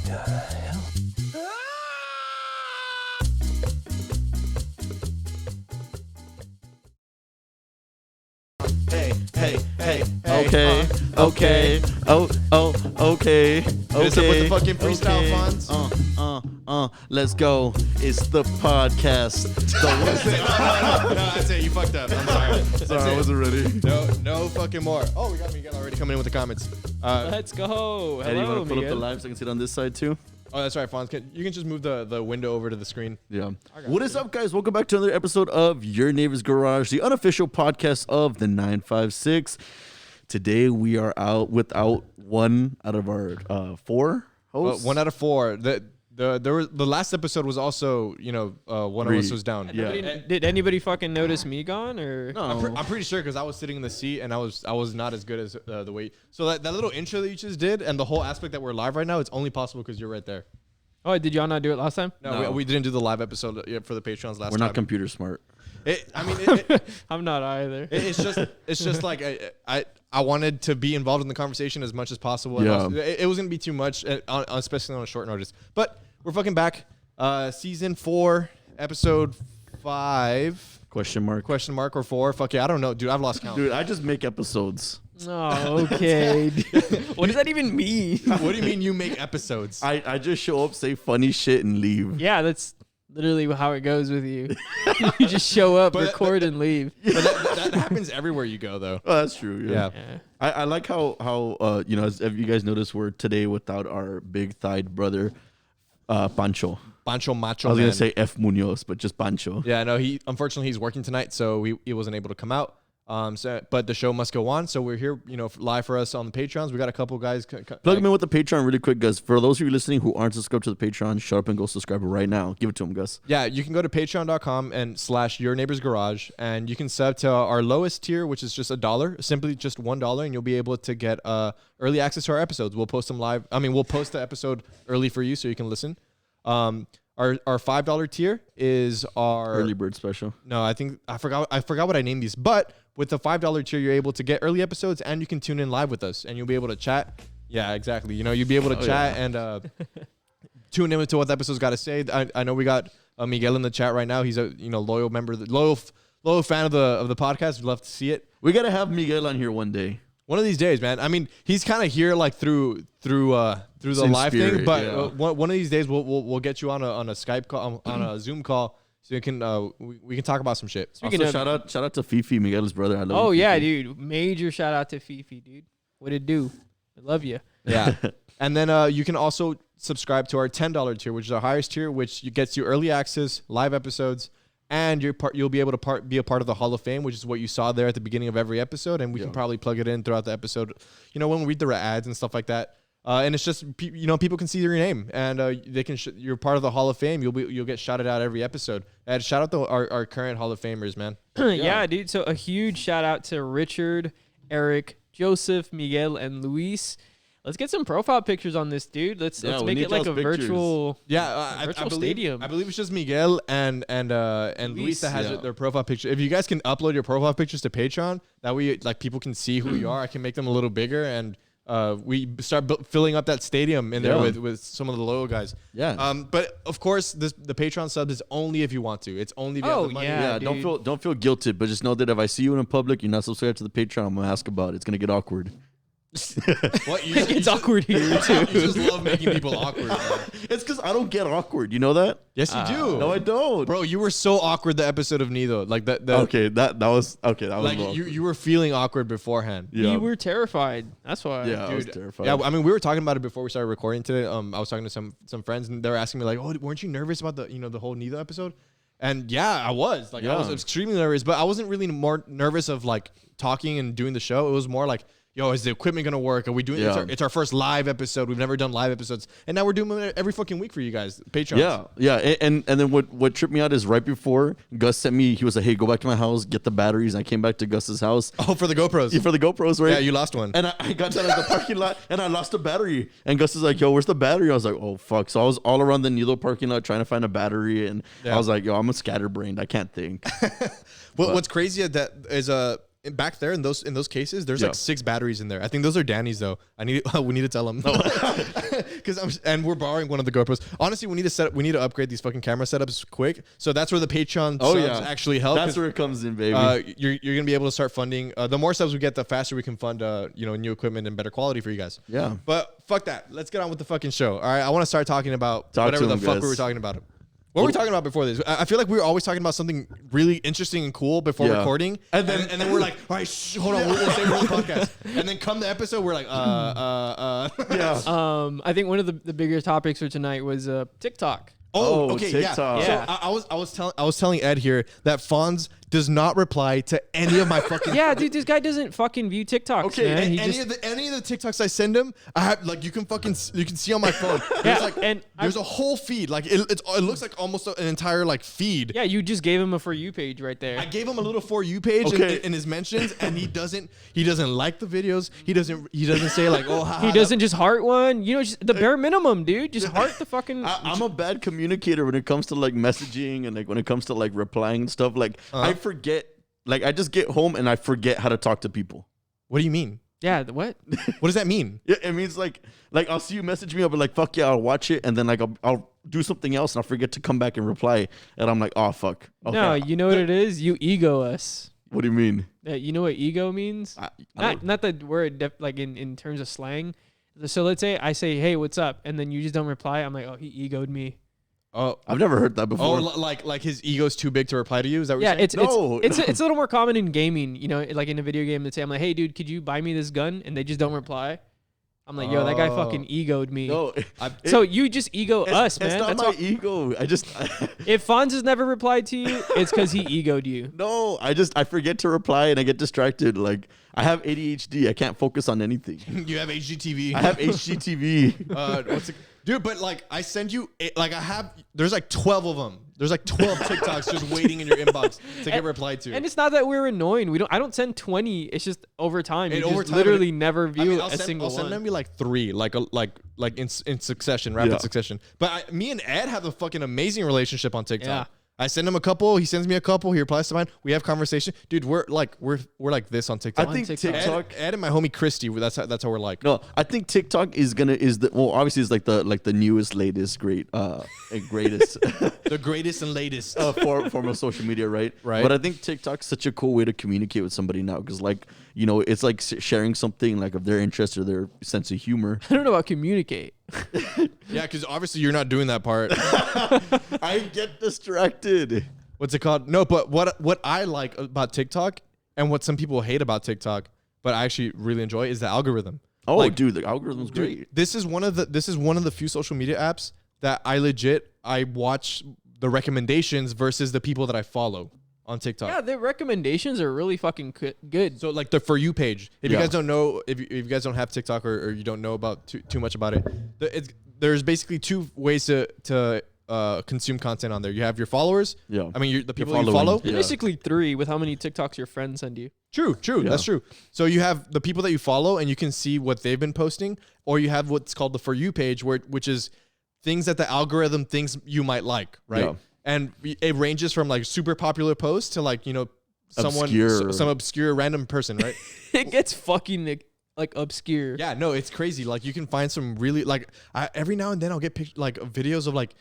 Okay. Okay. Okay. What's up with the fucking freestyle fonts? Let's go. It's the podcast. No, that's it. You fucked up. I'm sorry. Sorry, I wasn't ready. No fucking more. Oh, we got Miguel already coming in with the comments. Let's go. Eddie, you Hello, want to put up the Miguel. live so I can sit on this side too? Oh, that's right, Fonz. You can just move the window over to the screen. Yeah. What is up, guys? Welcome back to another episode of Your Neighbor's Garage, the unofficial podcast of the 956. Today we are out without one out of our four hosts. 1 out of 4. The last episode was also, one of us was down. Yeah. Did anybody fucking notice me gone or? No. I'm pretty sure because I was sitting in the seat and I was not as good as the way. So that little intro that you just did and the whole aspect that we're live right now, it's only possible because you're right there. Oh, did y'all not do it last time? No. We didn't do the live episode for the Patreons last time. We're not computer smart. I'm not either. It's just like I wanted to be involved in the conversation as much as possible. And Yeah. also, it was gonna be too much, especially on a short notice. But we're fucking back. Season 4, episode 5. Question mark or 4? Fuck yeah, I don't know, dude. I've lost count. Dude, I just make episodes. Oh, okay. What does that even mean? What do you mean you make episodes? I just show up, say funny shit, and leave. Yeah, that's literally how it goes with you. You just show up, record, and leave. But that happens everywhere you go, though. Oh, that's true. Yeah. Yeah. I like how as you guys noticed, we're today without our big-thighed brother, Pancho. Pancho Macho I was Man. gonna say F Munoz, but just Pancho. Yeah, no, unfortunately he's working tonight, so he wasn't able to come out. But the show must go on, so we're here, live for us on the Patreons. We got a couple guys. Plug them in with the Patreon really quick, guys. For those of you listening who aren't subscribed to the Patreon, shut up and go subscribe right now. Give it to them, Gus. Yeah, you can go to patreon.com and / Your Neighbor's Garage, and you can sub to our lowest tier, which is just $1, simply just $1, and you'll be able to get early access to our episodes. We'll post them live. We'll post the episode early for you so you can listen. Our $5 tier is our Early bird special. No, I forgot what I named these. But with the $5 tier, you're able to get early episodes and you can tune in live with us and you'll be able to chat. Yeah, exactly. You'll be able to chat and tune in to what the episode's got to say. I know we got Miguel in the chat right now. He's a loyal member, loyal fan of the podcast. We'd love to see it. We gotta have Miguel on here one day. One of these days, man. He's kind of here like through the Same live spirit, thing, but yeah. one of these days we'll get you on a Skype call, on a Zoom call, so you can we can talk about some shit. Speaking Also, of- shout out to Fifi, Miguel's brother. I love Oh you, yeah, Fifi. dude. Major shout out to Fifi, dude. What it do? I love you. Yeah, and then you can also subscribe to our $10 tier, which is our highest tier, which gets you early access, live episodes, and you'll be able to be a part of the Hall of Fame, which is what you saw there at the beginning of every episode, and we can probably plug it in throughout the episode. When we read the ads and stuff like that. And it's just people can see your name and they can you're part of the Hall of Fame. You'll get shouted out every episode. And shout out to our current Hall of Famers, man. Yeah, dude. So a huge shout out to Richard, Eric, Joseph, Miguel, and Luis. Let's get some profile pictures on this, dude. Let's we make need it like a y'all's pictures. virtual. I believe, stadium. I believe it's just Miguel and Luis that has their profile picture. If you guys can upload your profile pictures to Patreon, that way people can see who you are. I can make them a little bigger and. We start filling up that stadium in there with some of the loyal guys. Yeah. But of course, the Patreon sub is only if you want to. It's only if you have the money. yeah. Yeah, dude. don't feel guilted, but just know that if I see you in public, you're not subscribed to the Patreon, I'm gonna ask about it. It's gonna get awkward. What? It's awkward here too. You just love making people awkward. Man. It's because I don't get awkward. You know that? Yes, you do. No, I don't. Bro, you were so awkward the episode of Nido. Like that. Okay, that was okay. That was Like wrong. you were feeling awkward beforehand. Yeah. We were terrified. That's why. Yeah, I was Dude, terrified. Yeah, we were talking about it before we started recording today. I was talking to some friends and they were asking me like, "Oh, weren't you nervous about the whole Nido episode?" And yeah, I was. Like, I was extremely nervous, but I wasn't really more nervous of like talking and doing the show. It was more like, yo, is the equipment gonna work? Are we doing? Yeah. It's our first live episode. We've never done live episodes, and now we're doing them every fucking week for you guys, Patreon. Yeah. And then what tripped me out is right before Gus sent me, he was like, "Hey, go back to my house, get the batteries." And I came back to Gus's house. Oh, for the GoPros. Yeah, for the GoPros, right? Yeah, you lost one. And I got down at the parking lot and I lost a battery. And Gus is like, "Yo, where's the battery?" I was like, "Oh fuck!" So I was all around the Nido parking lot trying to find a battery, and I was like, "Yo, I'm a scatterbrained. I can't think." What's crazy that is back there in those cases, there's like 6 batteries in there. I think those are Danny's though. We need to tell him because and we're borrowing one of the GoPros. Honestly, we need to upgrade these fucking camera setups quick. So that's where the Patreon subs actually help. That's where it comes in, baby. You're gonna be able to start funding. The more subs we get, the faster we can fund new equipment and better quality for you guys. Yeah. But fuck that. Let's get on with the fucking show. All right. I want to start talking about whatever the fuck we were talking about. What were we talking about before this? I feel like we were always talking about something really interesting and cool before recording, and then we're like, all right, hold on, we'll save it for the podcast. And then come the episode, we're like, I think one of the bigger topics for tonight was TikTok. Oh, okay, TikTok. Yeah. So I was telling Ed here that Fonz does not reply to any of my fucking. Yeah, dude, this guy doesn't fucking view TikToks. Okay, man. any of the TikToks I send him, I have like you can see on my phone. There's a whole feed. Like it looks like almost an entire like feed. Yeah, you just gave him a For You page right there. I gave him a little For You page in his mentions, and he doesn't like the videos. He doesn't say like, oh, he doesn't just heart one. Just the bare minimum, dude. Just heart the fucking. I'm a bad communicator when it comes to like messaging and like when it comes to like replying and stuff. Like I forget. Like I just get home and I forget how to talk to people. What do you mean? Yeah, what? What does that mean? Yeah, it means like I'll see you message me, I'll be like, fuck yeah, I'll watch it, and then like I'll do something else and I'll forget to come back and reply, and I'm like, oh fuck. Okay. No, you know what it is? You ego us. What do you mean? You know what ego means? Not the word like in terms of slang. So let's say I say, hey, what's up? And then you just don't reply. I'm like, oh, he egoed me. Oh, I've never heard that before. Oh, like his ego's too big to reply to you? Is that what you're saying? It's a little more common in gaming. Like in a video game, they say, I'm like, hey, dude, could you buy me this gun? And they just don't reply. I'm like, yo, that guy fucking egoed me. No, so you just ego us, man. It's not my ego. If Fonz has never replied to you, it's because he egoed you. No, I forget to reply and I get distracted. Like I have ADHD. I can't focus on anything. You have HGTV. I have HGTV. Dude, but like I send you there's like 12 of them. There's like 12 TikToks just waiting in your inbox to get replied to. And it's not that we're annoying. I don't send 20. It's just over time. You just literally never view a single one. I'll send them like 3, like in succession, rapid succession. But me and Ed have a fucking amazing relationship on TikTok. Yeah. I send him a couple. He sends me a couple. He replies to mine. We have conversation. Dude, we're like this on TikTok. I think TikTok. Ed and my homie Christy. That's how we're like. No, I think TikTok obviously it's like the newest, latest, greatest. The greatest and latest form of social media, right? Right. But I think TikTok's such a cool way to communicate with somebody now because it's like sharing something like of their interest or their sense of humor. I don't know about communicate. Yeah, because obviously you're not doing that part. I get distracted. What's it called? No, but what I like about TikTok and what some people hate about TikTok, but I actually really enjoy is the algorithm. Oh, dude, the algorithm's great. This is one of the few social media apps that I watch the recommendations versus the people that I follow on TikTok. Yeah, their recommendations are really fucking good. So like the For You page. If you guys don't know, if you guys don't have TikTok or you don't know about too much about it, there's basically 2 ways to consume content on there. You have your followers. Yeah. I mean, the people you follow. Yeah. Basically 3 with how many TikToks your friends send you. True. Yeah. That's true. So you have the people that you follow and you can see what they've been posting, or you have what's called the For You page, which is things that the algorithm thinks you might like, right? Yeah. And it ranges from like super popular posts to like, some obscure random person, right? It gets fucking like obscure. Yeah, no, it's crazy. Like you can find some really like every now and then I'll get like videos of like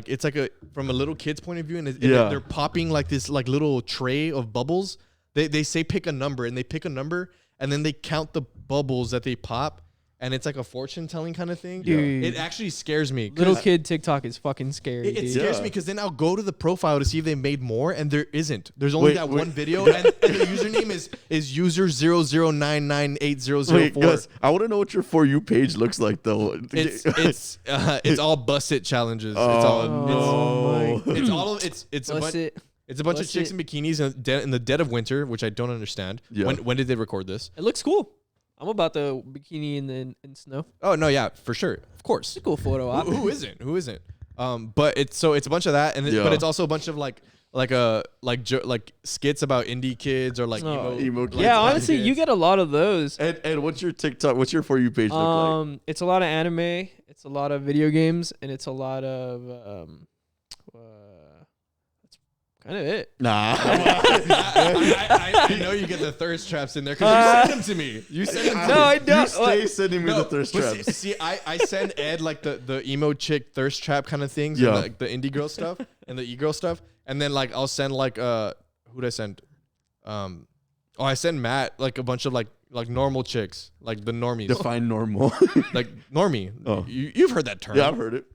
it's like from a little kid's point of view and they're popping like this like little tray of bubbles. They say pick a number and they pick a number and then they count the bubbles that they pop. And it's like a fortune telling kind of thing. Dude. It actually scares me. Little kid TikTok is fucking scary. It scares me because then I'll go to the profile to see if they made more, and there isn't. There's only one video, and the username is user 00998004. Wait, guys, I want to know what your For You page looks like though. It's all bust it challenges. It's a bunch of chicks in bikinis in the dead of winter, which I don't understand. Yeah. When did they record this? It looks cool. I'm about the bikini in snow. Oh no, yeah, for sure, of course. It's a cool photo op. Who isn't? But it's a bunch of that, but it's also a bunch of like skits about indie kids or like emo kids. Yeah, honestly, you get a lot of those. And what's your TikTok? What's your For You page look like? It's a lot of anime. It's a lot of video games, and it's a lot of kind of it. Nah. I know you get the thirst traps in there because you send them to me. You send them to No, me. I don't. You stay sending me the thirst but traps. See, I send Ed like the emo chick thirst trap kind of things, Yeah. and like the indie girl stuff and the e-girl stuff, and then like I'll send like who'd I send? I send Matt like a bunch of like normal chicks, like the normies. Define normal. Like normie. Oh. You've heard that term. Yeah, I've heard it.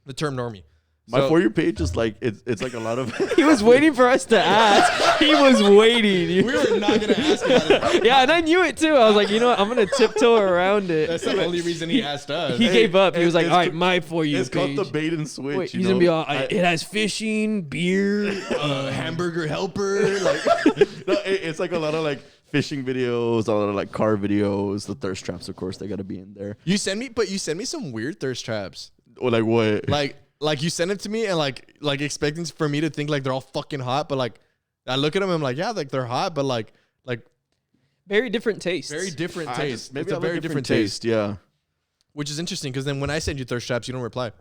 The term normie. My So- For You page is like it's like a lot of. He was waiting for us to ask. He was waiting. We were not gonna ask about it. Yeah, and I knew it too. I was like, you know what? I'm gonna tiptoe around it. That's the only reason he asked us. He gave up. He was like, it's all right, co- my For You It's page. called the bait and switch. Wait, you he's gonna know? be all. I- It has fishing, beer. Hamburger helper. Like No, it's like a lot of like fishing videos, a lot of like car videos. The thirst traps, of course, they gotta be in there. you send me some weird thirst traps. Or like what? Like you send it to me and like expecting for me to think like they're all fucking hot, but like I look at them and I'm like, yeah, like they're hot, but like Very different tastes. very different taste. Maybe It's I a have very different taste, Yeah. which is interesting because then when I send you thirst traps, you don't reply.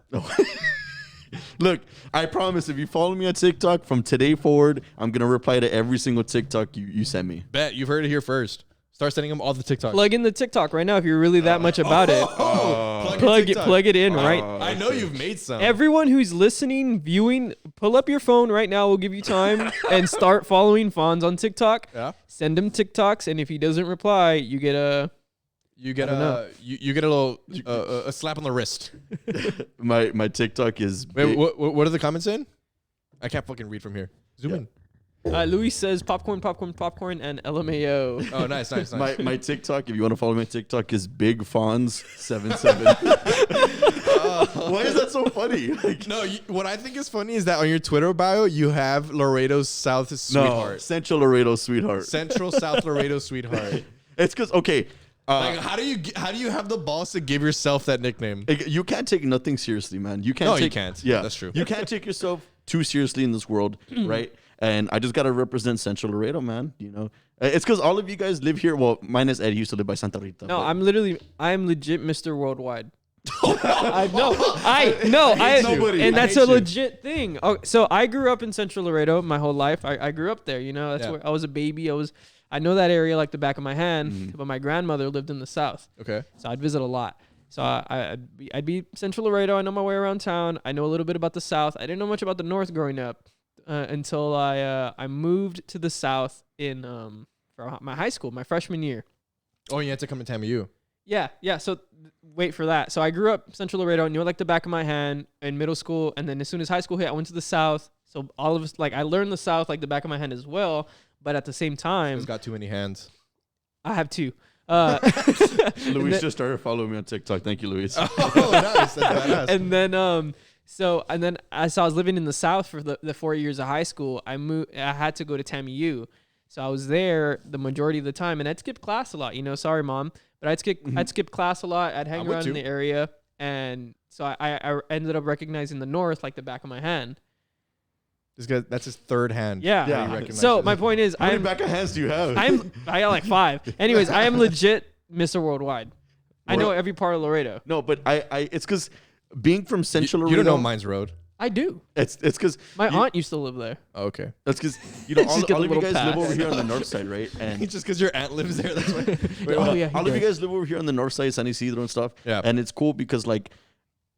Look, I promise if you follow me on TikTok from today forward, I'm gonna reply to every single TikTok you send me. Bet you've heard it here first. Start sending them all the TikToks. Plug in the TikTok right now if you're really that much about it. Plug it in right. I know you've made some. Everyone who's listening, viewing, pull up your phone right now. We'll give you time and start following Fonz on TikTok. Yeah. Send him TikToks, and if he doesn't reply, you get a. You get I don't know. you get a little a slap on the wrist. My TikTok is Wait, what are the comments in? I can't fucking read from here. Zoom in. Luis says popcorn, and LMAO. Oh, nice. my TikTok. If you want to follow my TikTok, is Big Fonz 77. Why is that so funny? Like, No, what I think is funny is that on your Twitter bio you have Laredo's South no, sweetheart, Central Laredo sweetheart. Central South Laredo sweetheart. It's because okay. Like, how do you have the balls to give yourself that nickname? You can't take nothing seriously, man. You can't. No, you take, can't. Yeah, That's true. You can't take yourself too seriously in this world, right? And I just gotta represent Central Laredo, man. You know, it's because all of you guys live here. Well, minus Ed, he used to live by Santa Rita. No, but- I'm legit Mr. Worldwide. I know, nobody. and I that's hate a you. legit thing. Oh, so I grew up in Central Laredo my whole life. I grew up there. You know, that's Yeah. where I was a baby. I know that area like the back of my hand. But my grandmother lived in the south, Okay. so I'd visit a lot. So I'd be Central Laredo. I know my way around town. I know a little bit about the south. I didn't know much about the north growing up until I moved to the south in for my high school, my freshman year. Oh, you had to come to TAMU. Yeah. So wait for that. So I grew up Central Laredo, knew it like the back of my hand in middle school, and then as soon as high school hit, I went to the South. So all of us, like, I learned the South like the back of my hand as well. But at the same time, It's got too many hands. I have two. Luis just started following me on TikTok. Thank you, Luis. Oh, nice. That's badass. And then as I was living in the South for the 4 years of high school, I had to go to TAMU. So I was there the majority of the time, and I'd skip class a lot. You know, sorry, Mom, but I'd skip class a lot. I'd hang I would around in too. the area, and so I ended up recognizing the North like the back of my hand. This guy, that's his third hand. Yeah. Yeah. He recognizes So it. my point is, How many back of hands do you have? I got like 5. Anyways, I am legit Mr. Worldwide. I know every part of Laredo. No, but I it's because being from Central you Laredo. don't know Mines Road. I do. It's because My aunt used to live there. Oh, okay. that's because you know Just get all a of you little guys live pass. over here on the north side, right? And Just because your aunt lives there, that's why. Wait, Oh, what? yeah, he all of you does. guys live over here on the north side, San Isidro and stuff. Yeah. And it's cool because like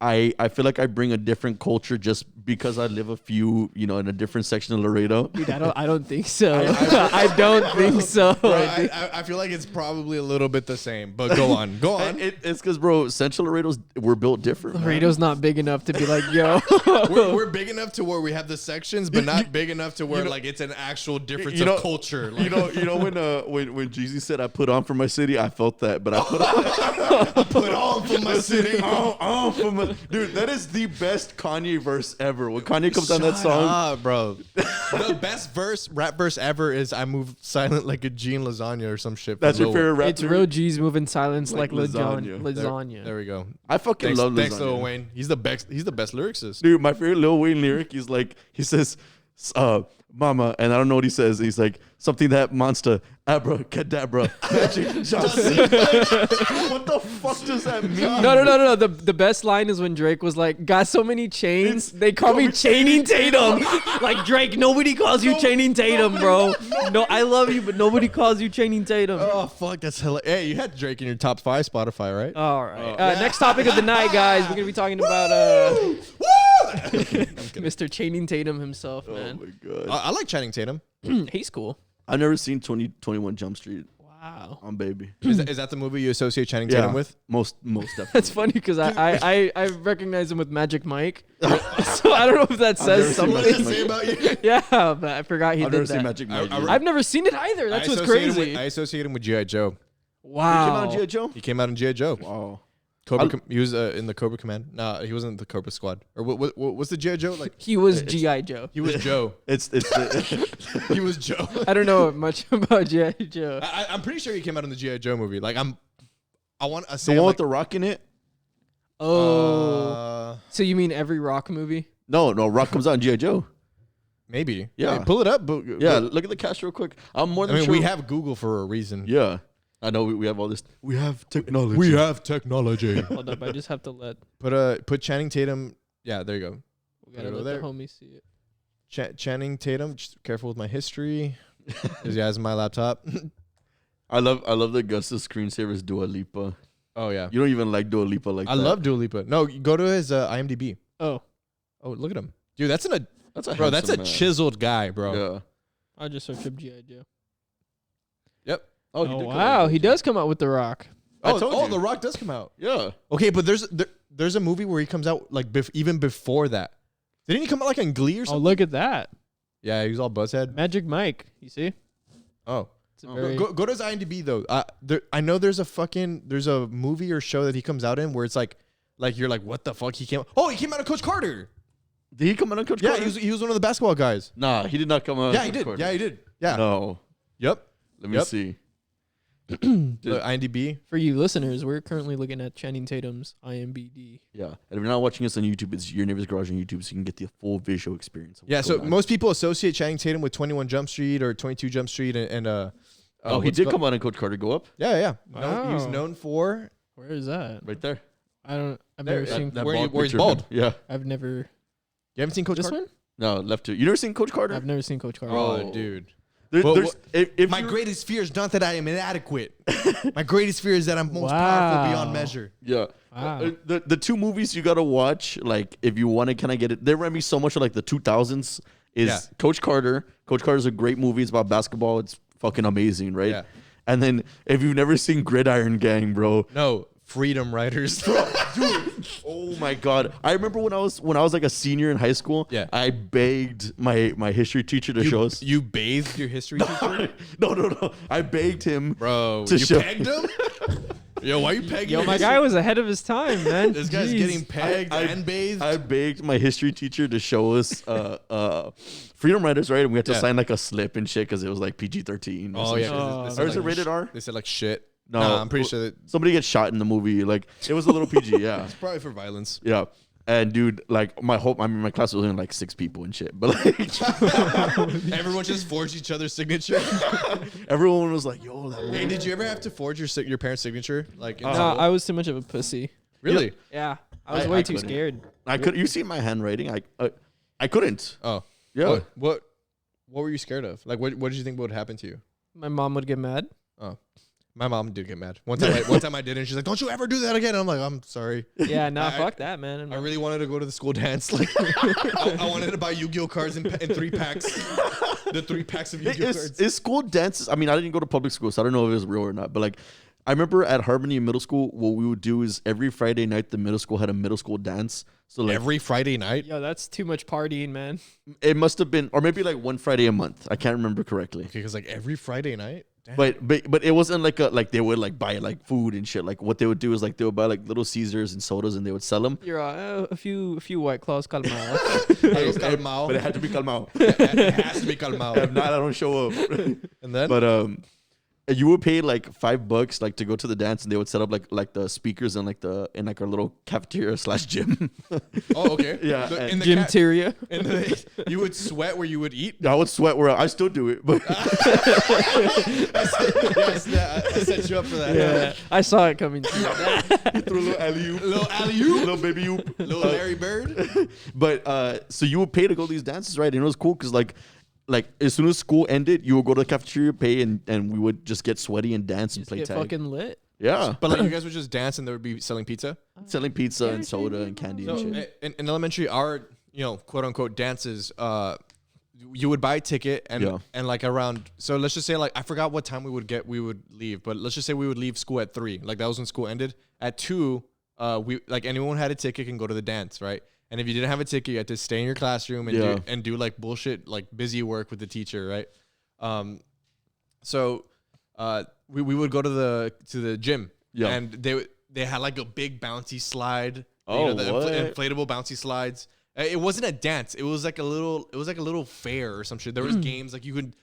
I feel like I bring a different culture just because I live in a different section of Laredo. Dude, I don't think so. I don't think so. Bro, I feel like it's probably a little bit the same, but go on. Go on. It's because, bro, Central Laredo's we're built different. man. Laredo's not big enough to be like, yo. We're big enough to where we have the sections, but not big enough to where like it's an actual difference of culture. Like, You know when Jeezy said I put on for my city, I felt that, but I put on put on for my city. on for my dude. That is the best Kanye verse ever. When Kanye comes on that Shut song, up, bro. The best rap verse ever is "I move silent like a G in lasagna" or some shit. that's your favorite rap. It's real G's moving silence like lasagna. lasagna. There we go. I fucking Thanks, love thanks lasagna. Lil Wayne. He's the best. He's the best lyricist. Dude, my favorite Lil Wayne lyric is like he says, Mama, and I don't know what he says. He's like something that monster, abracadabra, magic Johnson. What the fuck does that mean? No. The best line is when Drake was like, "Got so many chains, they call me Chaining Tatum." Like Drake, nobody calls you Chaining Tatum, bro. No, I love you, but nobody calls you Chaining Tatum. Oh fuck, that's hilarious. Hey, you had Drake in your top 5 Spotify, right? All right. Next topic of the night, guys. We're gonna be talking about Mr. Chaining Tatum himself, man. Oh my god. I like Channing Tatum. He's cool. I've never seen 21 Jump Street. Wow. On baby. Is that the movie you associate Channing Tatum with? Most definitely. That's funny because I recognize him with Magic Mike. So I don't know if that says never seen something. Magic Mike. About you? Yeah, but I forgot he I've did never seen that. Magic Mike. I- I've never seen it either. That's what's crazy. I associate him with G.I. Joe. Wow. He came out on G.I. Joe? He came out in G.I. Joe. Wow. He was in the Cobra Command. Nah, he wasn't the Cobra Squad. Or what's the G.I. Joe? Like He was G.I. Joe. he was Joe. It's He was Joe. I don't know much about G.I. Joe. I'm pretty sure he came out in the G.I. Joe movie. Like I want to say the one like, with the Rock in it. Oh. So you mean every Rock movie? No, Rock comes out in G.I. Joe. maybe. Yeah. Hey, pull it up. But, Yeah, look at the cast real quick. I'm more I than mean, sure. we have Google for a reason. Yeah, I know we have all this. We have technology. have technology. Hold up, I just have to let Put Channing Tatum. Yeah, there you go. we gotta Right over let the there. homie see it. Channing Tatum. Just careful with my history. This guy's my laptop. I love that Gus's screensaver is Dua Lipa. Oh yeah. You don't even like Dua Lipa like I that. love Dua Lipa. No, you go to his IMDb. Oh, Oh, look at him, dude. That's a That's bro. That's a handsome man. chiseled guy, bro. Yeah. I just searched up G.I. Joe. Yep. Oh, he did come out wow, with he it. does come out with The Rock. I told you. The Rock does come out. Yeah. Okay, but there's a movie where he comes out like even before that. Didn't he come out like on Glee or Oh, something? look at that. Yeah, he was all buzzhead. Magic Mike. You see? Oh. It's a very Go to his IMDb though. I know there's a movie or show that he comes out in where it's like you're like, what the fuck? He came out of Coach Carter. Did he come out on Coach Yeah, Carter? he was one of the basketball guys. Nah, he did not come out. Yeah, on he Coach did. Carter. Yeah, he did. Yeah. No. Yep. Let me Yep. see. The IMDb. For you listeners, we're currently looking at Channing Tatum's IMDb. Yeah. And if you're not watching us on YouTube, it's Your Neighbor's Garage on YouTube, so you can get the full visual experience. Of Yeah, what's so going on. most people associate Channing Tatum with 21 Jump Street or 22 Jump Street and Oh, he what's did it come called? out on Coach Carter. Go up Yeah. No, he was Wow. known for Where is that? right there. I've There, never seen. That Where bald he's picture. bald. Yeah. I've never. You haven't seen Coach This Carter? one? No, left to. You never seen Coach Carter? I've never seen Coach Carter. Bro. dude. There's, Well, if My you- greatest fear is not that I am inadequate. My greatest fear is that I'm most Wow. powerful beyond measure. Yeah. Wow. The two movies you gotta watch, like if you want to kind of get it, they remind me so much of like the 2000s. Is Yeah. Coach Carter? Coach Carter's a great movie. It's about basketball. It's fucking amazing, right? Yeah. And then if you've never seen Gridiron Gang, bro, No, Freedom Riders. dude, oh my god! I remember when I was like a senior in high school. Yeah. I begged my history teacher to show us. You bathed your history teacher? No. I begged him, Bro, To you show- pegged him? Yo, why are you pegging Yo, your my history- guy was ahead of his time, man. This guy's Jeez. getting pegged I- and bathed. I begged my history teacher to show us Freedom Riders, right? And we had to Yeah. sign like a slip and shit because it was like PG-13. Oh, yeah. 'cause Oh, they Or said, is it like, rated R? They said like shit. No, Nah, I'm pretty sure that Somebody gets shot in the movie. Like it was a little PG, yeah. it's probably for violence. Yeah. And dude, like my class was only like 6 people and shit. But like Everyone just forged each other's signature. everyone was like, yo, that movie. Hey, did you ever have to forge your parents' signature? Like, in No, school? I was too much of a pussy. really? Yeah, I was I way too couldn't. scared. I could you see my handwriting? I couldn't. Oh, Yeah. What were you scared of? Like, what did you think would happen to you? My mom would get mad. Oh, my mom did get mad. One time I did, and she's like, "Don't you ever do that again?" I'm like, "I'm sorry." Yeah, nah, I- fuck that, man. I really wanted to go to the school dance. Like, I wanted to buy Yu-Gi-Oh cards in 3 packs. The 3 packs of Yu-Gi-Oh cards. Is school dances? I mean, I didn't go to public school, so I don't know if it was real or not. But like, I remember at Harmony Middle School, what we would do is every Friday night, the middle school had a middle school dance. So like, Every Friday night. Yo, that's too much partying, man. it must have been, or maybe like one Friday a month. I can't remember correctly. Okay, because like every Friday night. Damn. But it wasn't like they would like buy like food and shit. Like what they would do is like they would buy like Little Caesars and sodas and they would sell them. You're a few White Claws, calmao. Hey, it's calmao. But it had to be calmao. It has to be calmao. If not, I don't show up. And then? And you would pay like $5 like to go to the dance, and they would set up like the speakers in like our little cafeteria / gym. Oh, okay. Yeah, In the Gymteria. you would sweat where you would eat. I would sweat where I still do it, but Yes, I set you up for that. Yeah, I saw it coming. threw a little alley-oop, little baby oop, Little Larry Bird. But so you would pay to go to these dances, right? And it was cool because like as soon as school ended, you would go to the cafeteria, pay, and we would just get sweaty and dance and Just play get tag. fucking lit. Yeah, But like you guys would just dance and they would be selling pizza. selling pizza and Yeah, soda yeah, and candy So and shit. in elementary, our quote unquote dances, you would buy a ticket and Yeah. and like around. So let's just say like I forgot what time we would leave, but let's just say we would leave school at 3. Like that was when school ended. At 2, we like anyone who had a ticket can go to the dance, right? And if you didn't have a ticket, you had to stay in your classroom and do like bullshit, like busy work with the teacher, right? So we would go to the gym, Yeah. and they had like a big bouncy slide. Oh, the what? inflatable bouncy slides. It wasn't a dance. It was like a little fair or some shit. There was games like you could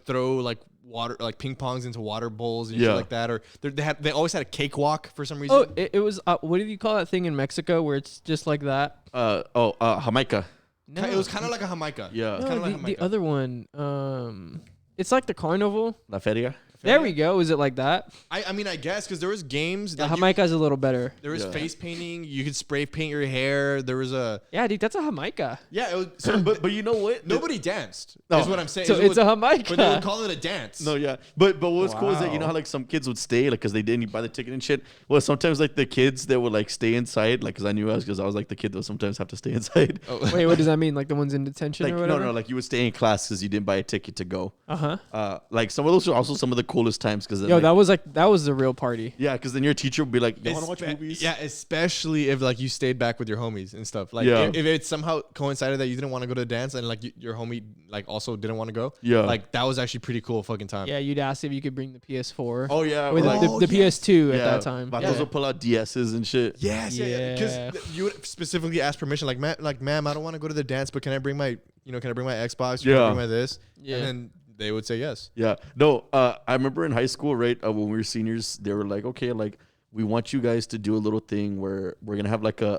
throw like water, like ping pongs into water bowls and shit like that. Or they always had a cakewalk for some reason. Oh, it was. What do you call that thing in Mexico where it's just like that? Jamaica. No, It was kind of like a Jamaica. Yeah. It's kinda like the Jamaica. other one. It's like the carnival. La Feria. There we go. Is it like that? I mean, I guess because there was games. The Like Jamaica's a little better. there was Yeah. face painting. You could spray paint your hair. There was a Yeah, dude, that's a Jamaica. It was, But you know what? nobody danced. No. Is what I'm saying. So it's a But they would Jamaica. call it a dance. No, yeah, but what's cool is that you know Wow. how like some kids would stay like because they didn't buy the ticket and shit. Well, sometimes like the kids that would like stay inside like because I knew because I was like the kid that would sometimes have to stay inside. Oh. Wait, what does that mean? Like the ones in detention Like or whatever? no, like you would stay in class because you didn't buy a ticket to go. Uh-huh. Like some of those are also some of the coolest times because Yo, that was the real party. yeah, because then your teacher would be like, "You want to watch Espe- movies?" Yeah, especially if like you stayed back with your homies and stuff. Like Yeah. if it somehow coincided that you didn't want to go to the dance and like your homie like also didn't want to go. Yeah. Like that was actually pretty cool fucking time. Yeah, you'd ask if you could bring the PS4 Oh yeah, or like, the PS2 at yeah, that time. Vatos Yeah. would pull out DSs and shit. Yes, yeah. Yeah. Because you would specifically ask permission, like, ma'am, I don't want to go to the dance, but can I bring my Xbox? Can Yeah. I bring my this? Yeah. And then they would say yes. Yeah. No, I remember in high school, right, when we were seniors, they were like, okay, like we want you guys to do a little thing where we're gonna have like a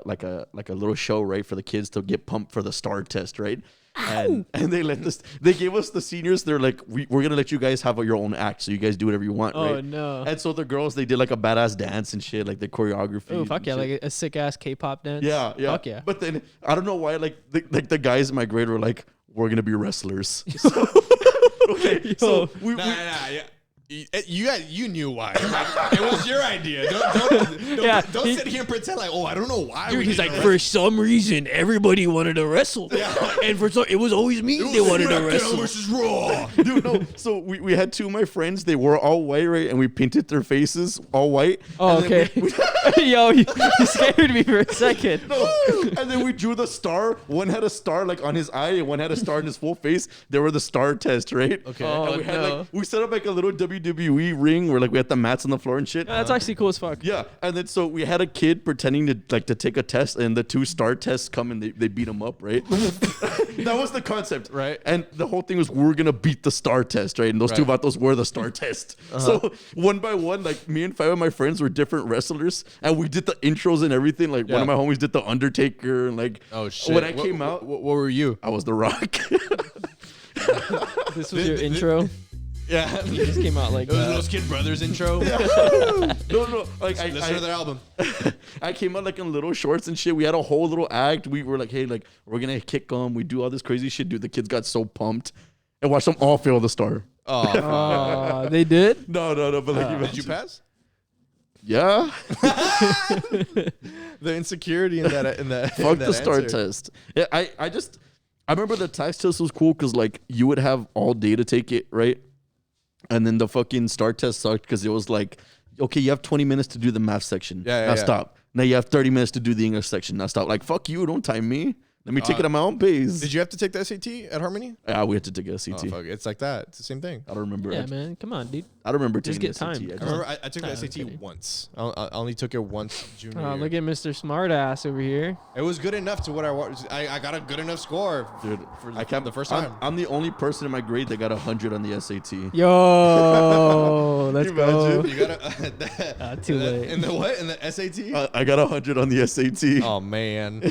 little show, right, for the kids to get pumped for the STAR test, right? And they gave us the seniors. They're like, we're gonna let you guys have your own act, so you guys do whatever you want, Oh right? no. And so the girls, they did like a badass dance and shit, like the choreography. Oh fuck and yeah, shit. like a sick ass K-pop dance. Yeah, yeah. Fuck yeah. But then I don't know why, like the guys in my grade were like, we're gonna be wrestlers. Okay, so we Yeah. You knew why. Like, it was your idea. Don't sit here and pretend like, I don't know why. Dude, we he's did like, it. for some reason, everybody wanted to wrestle, and for some, it was always me. They wanted to SmackDown wrestle. versus Raw. Dude, no. So we had two of my friends. They were all white, right? And we painted their faces all white. Oh, And then okay. Yo, you scared me for a second. and then we drew the star. One had a star like on his eye, and one had a star in his full face. They were the star test, right? Okay. Oh, And we had no. like we set up like a little WWE ring where like we had the mats on the floor and shit. Yeah, that's actually cool as fuck. Yeah, and then so we had a kid pretending to take a test, and the two star tests come and they beat him up, right? That was the concept, Right. And the whole thing was we were gonna beat the star test, right? And those two Right. vatos were the star test. So one by one, like me and 5 of my friends were different wrestlers, and we did the intros and everything. Like one of my Yeah. homies did the Undertaker, and like Oh shit. when I came out, what were you? I was the Rock. This was your intro. Yeah. You just came out like It was that. those Kid Brothers intro. no, like Listen to their album. I came out like in little shorts and shit. We had a whole little act. We were like, hey, like we're gonna kick them. We do all this crazy shit, dude. The kids got so pumped, and watch them all fail the star. Oh, They did. No, but like, did you pass? Yeah, The insecurity in that. fuck in the that star answer. test. Yeah, I remember the tax test was cool because like you would have all day to take it, right? And then the fucking star test sucked because it was like, okay, you have 20 minutes to do the math section. Yeah, now yeah. stop. Now you have 30 minutes to do the English section. Now stop. Like, fuck you, don't time me. Let me take it at my own pace. Did you have to take the SAT at Harmony? Yeah, we had to take a Oh, SAT. fuck. It's like that. It's the same thing. I don't remember. Yeah, man. Come on, dude. I don't remember Just taking get the SAT. time. I I just- remember I took the I'm SAT kidding. once. I only took it once junior year. Look at Mr. Smartass over here. It was good enough to what I wanted. I got a good enough score. Dude, for I can't. the first I'm- time. I'm the only person in my grade that got 100 on the SAT. Yo, Let's go. You gotta Too late. In the what? In the SAT? I got 100 on the SAT. Oh man.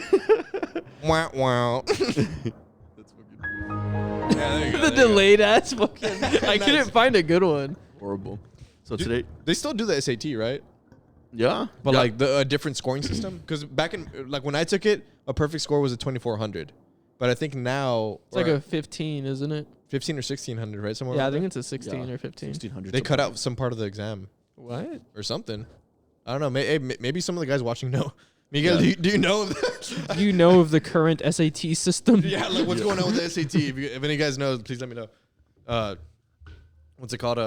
Wow, wow. That's fucking Yeah, there you go, The there you go. delayed ass fucking. I couldn't find a good one. horrible. So Dude, today, they still do the SAT, right? yeah, But yeah. like the different scoring system, because back in like when I took it, a perfect score was a 2400. But I think now It's like a 15, isn't it? 15 or 1600, right? Somewhere. Yeah, I around think there? it's a 16 or 15. 1600. They cut out some part of the exam What? or something. I don't know. Maybe some of the guys watching know. Miguel, Yeah. do you know? Do you know of the current SAT system? Yeah, like what's going on with the SAT? If any guys know, please let me know. What's it called?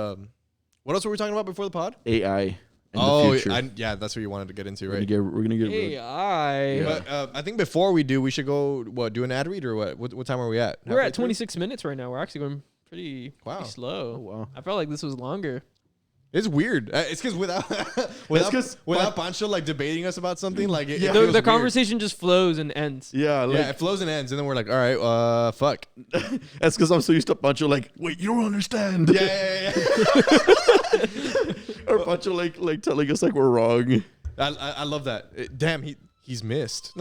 What else were we talking about before the pod? AI. In the future. Yeah, that's what you wanted to get into, We're right? gonna get AI. Yeah. But I think before we do, we should go do an ad read or what? What time are we at? We're Halfway at through? 26 minutes right now. We're actually going pretty slow. Oh, wow. I felt like this was longer. It's weird. It's because without Pancho like debating us about something, like it Yeah. feels The weird. conversation just flows and ends. Yeah, like Yeah, it flows and ends, and then we're like, all right, fuck. that's because I'm so used to Pancho. Like, wait, you don't understand. Yeah. Or Pancho like telling us like we're wrong. I love that. Damn, he's missed.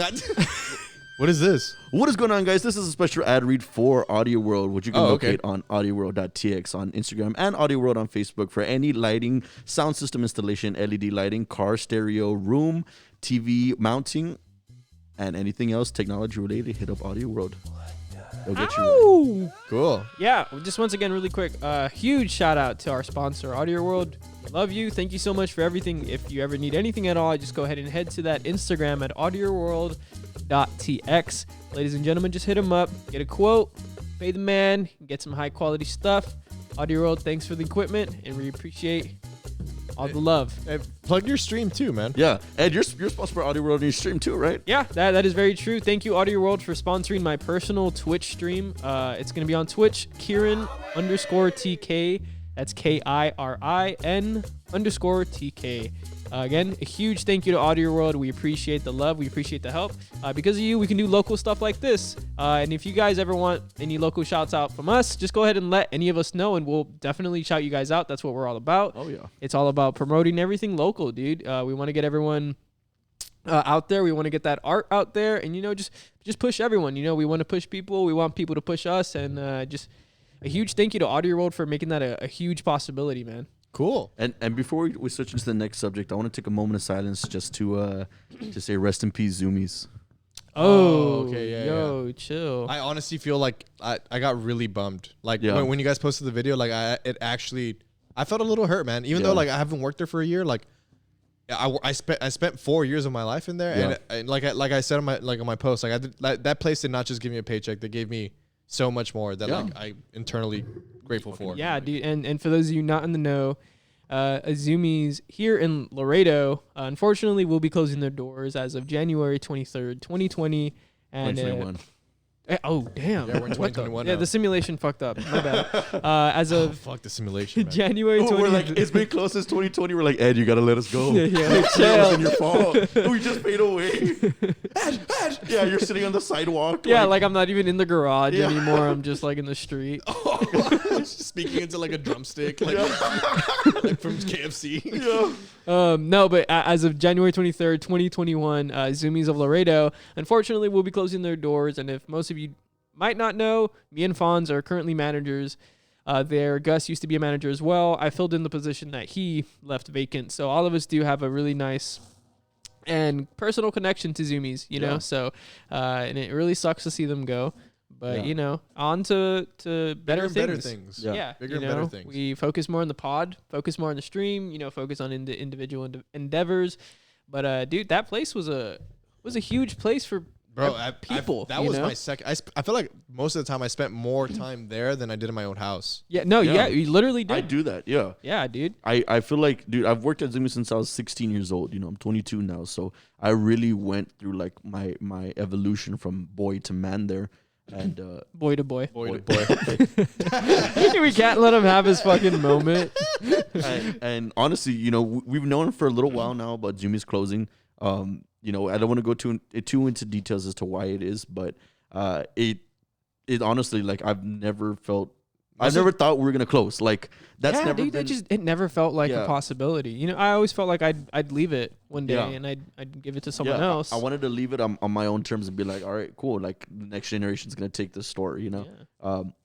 What is this? What is going on, guys? This is a special ad read for Audio World, which you can Oh, okay. locate on audioworld.tx on Instagram and Audio World on Facebook for any lighting, sound system installation, LED lighting, car stereo, room, TV mounting, and anything else technology related. Hit up Audio World. They'll get you ready. Ow! Cool. Yeah, just once again, really quick, huge shout out to our sponsor, Audio World. Love you. Thank you so much for everything. If you ever need anything at all, just go ahead and head to that Instagram at audioworld.tx. Ladies and gentlemen, just hit them up, get a quote, pay the man, get some high quality stuff. Audio World, thanks for the equipment, and we appreciate all the love. Hey, plug your stream too, man. Yeah, Ed, you're sponsored by Audio World on your stream too, right? Yeah, that is very true. Thank you, Audio World, for sponsoring my personal Twitch stream. It's going to be on Twitch, Kieran_TK. That's KIRIN_TK. Again, a huge thank you to Audio World. We appreciate the love. We appreciate the help. Because of you, we can do local stuff like this. And if you guys ever want any local shouts out from us, just go ahead and let any of us know, and we'll definitely shout you guys out. That's what we're all about. Oh yeah. It's all about promoting everything local, dude. We want to get everyone out there. We want to get that art out there, and just push everyone. We want to push people. We want people to push us, and just a huge thank you to Audio World for making that a huge possibility, man. Cool. And before we switch into the next subject, I want to take a moment of silence just to say rest in peace, Zoomies. Oh, okay, yeah, yo, chill. I honestly feel like I got really bummed. Like Yeah. when you guys posted the video, like I felt a little hurt, man. Even though like I haven't worked there for a year, like I spent 4 years of my life in there, Yeah. and like I said on my post, that place did not just give me a paycheck; they gave me so much more that Yeah. like I internally grateful for. Yeah, dude. And for those of you not in the know, Azumi's here in Laredo, unfortunately, will be closing their doors as of January 23rd, 2020. And 2021. oh, damn. Yeah, we're in What the- 2021 Yeah, now. the simulation fucked up. My bad. As Oh, of fuck the simulation, man. January Oh, 20. we're like, it's been close since 2020. We're like, Ed, you gotta let us go. Yeah, It chill. wasn't your fault. We just fade away. Ed. Yeah, you're sitting on the sidewalk. Yeah, like I'm not even in the garage Yeah. anymore. I'm just like in the street. Speaking into like a drumstick, like, like from KFC. yeah. No, but as of January 23rd, 2021, Zoomies of Laredo, unfortunately, will be closing their doors. And if most of you might not know, me and Fonz are currently managers there. Gus used to be a manager as well. I filled in the position that he left vacant. So all of us do have a really nice and personal connection to Zoomies, you know? Yeah. So, and it really sucks to see them go. But, Yeah. on to better and things. better things. Yeah. Yeah, Bigger and better things. We focus more on the pod, focus more on the stream, focus on individual endeavors. But dude, that place was a huge place for Bro, people. that was my second. I feel like most of the time I spent more time there than I did in my own house. Yeah, no, Yeah. yeah, you literally did. I do that. Yeah. Yeah, dude. I feel like, dude, I've worked at Zoomies since I was 16 years old. I'm 22 now. So I really went through like my evolution from boy to man there. And Boy to boy. Boy, Boy. boy. We can't let him have his fucking moment. and honestly, we've known for a little while now about Zoomies closing. I don't want to go too into details as to why it is, but it honestly, like, I've never felt I never thought we were gonna close. Like that's never dude, been. it never felt like a Yeah. possibility. You know, I always felt like I'd leave it one day Yeah. and I'd give it to someone Yeah, else. I wanted to leave it on my own terms and be like, all right, cool. Like the next generation's gonna take this story, you know.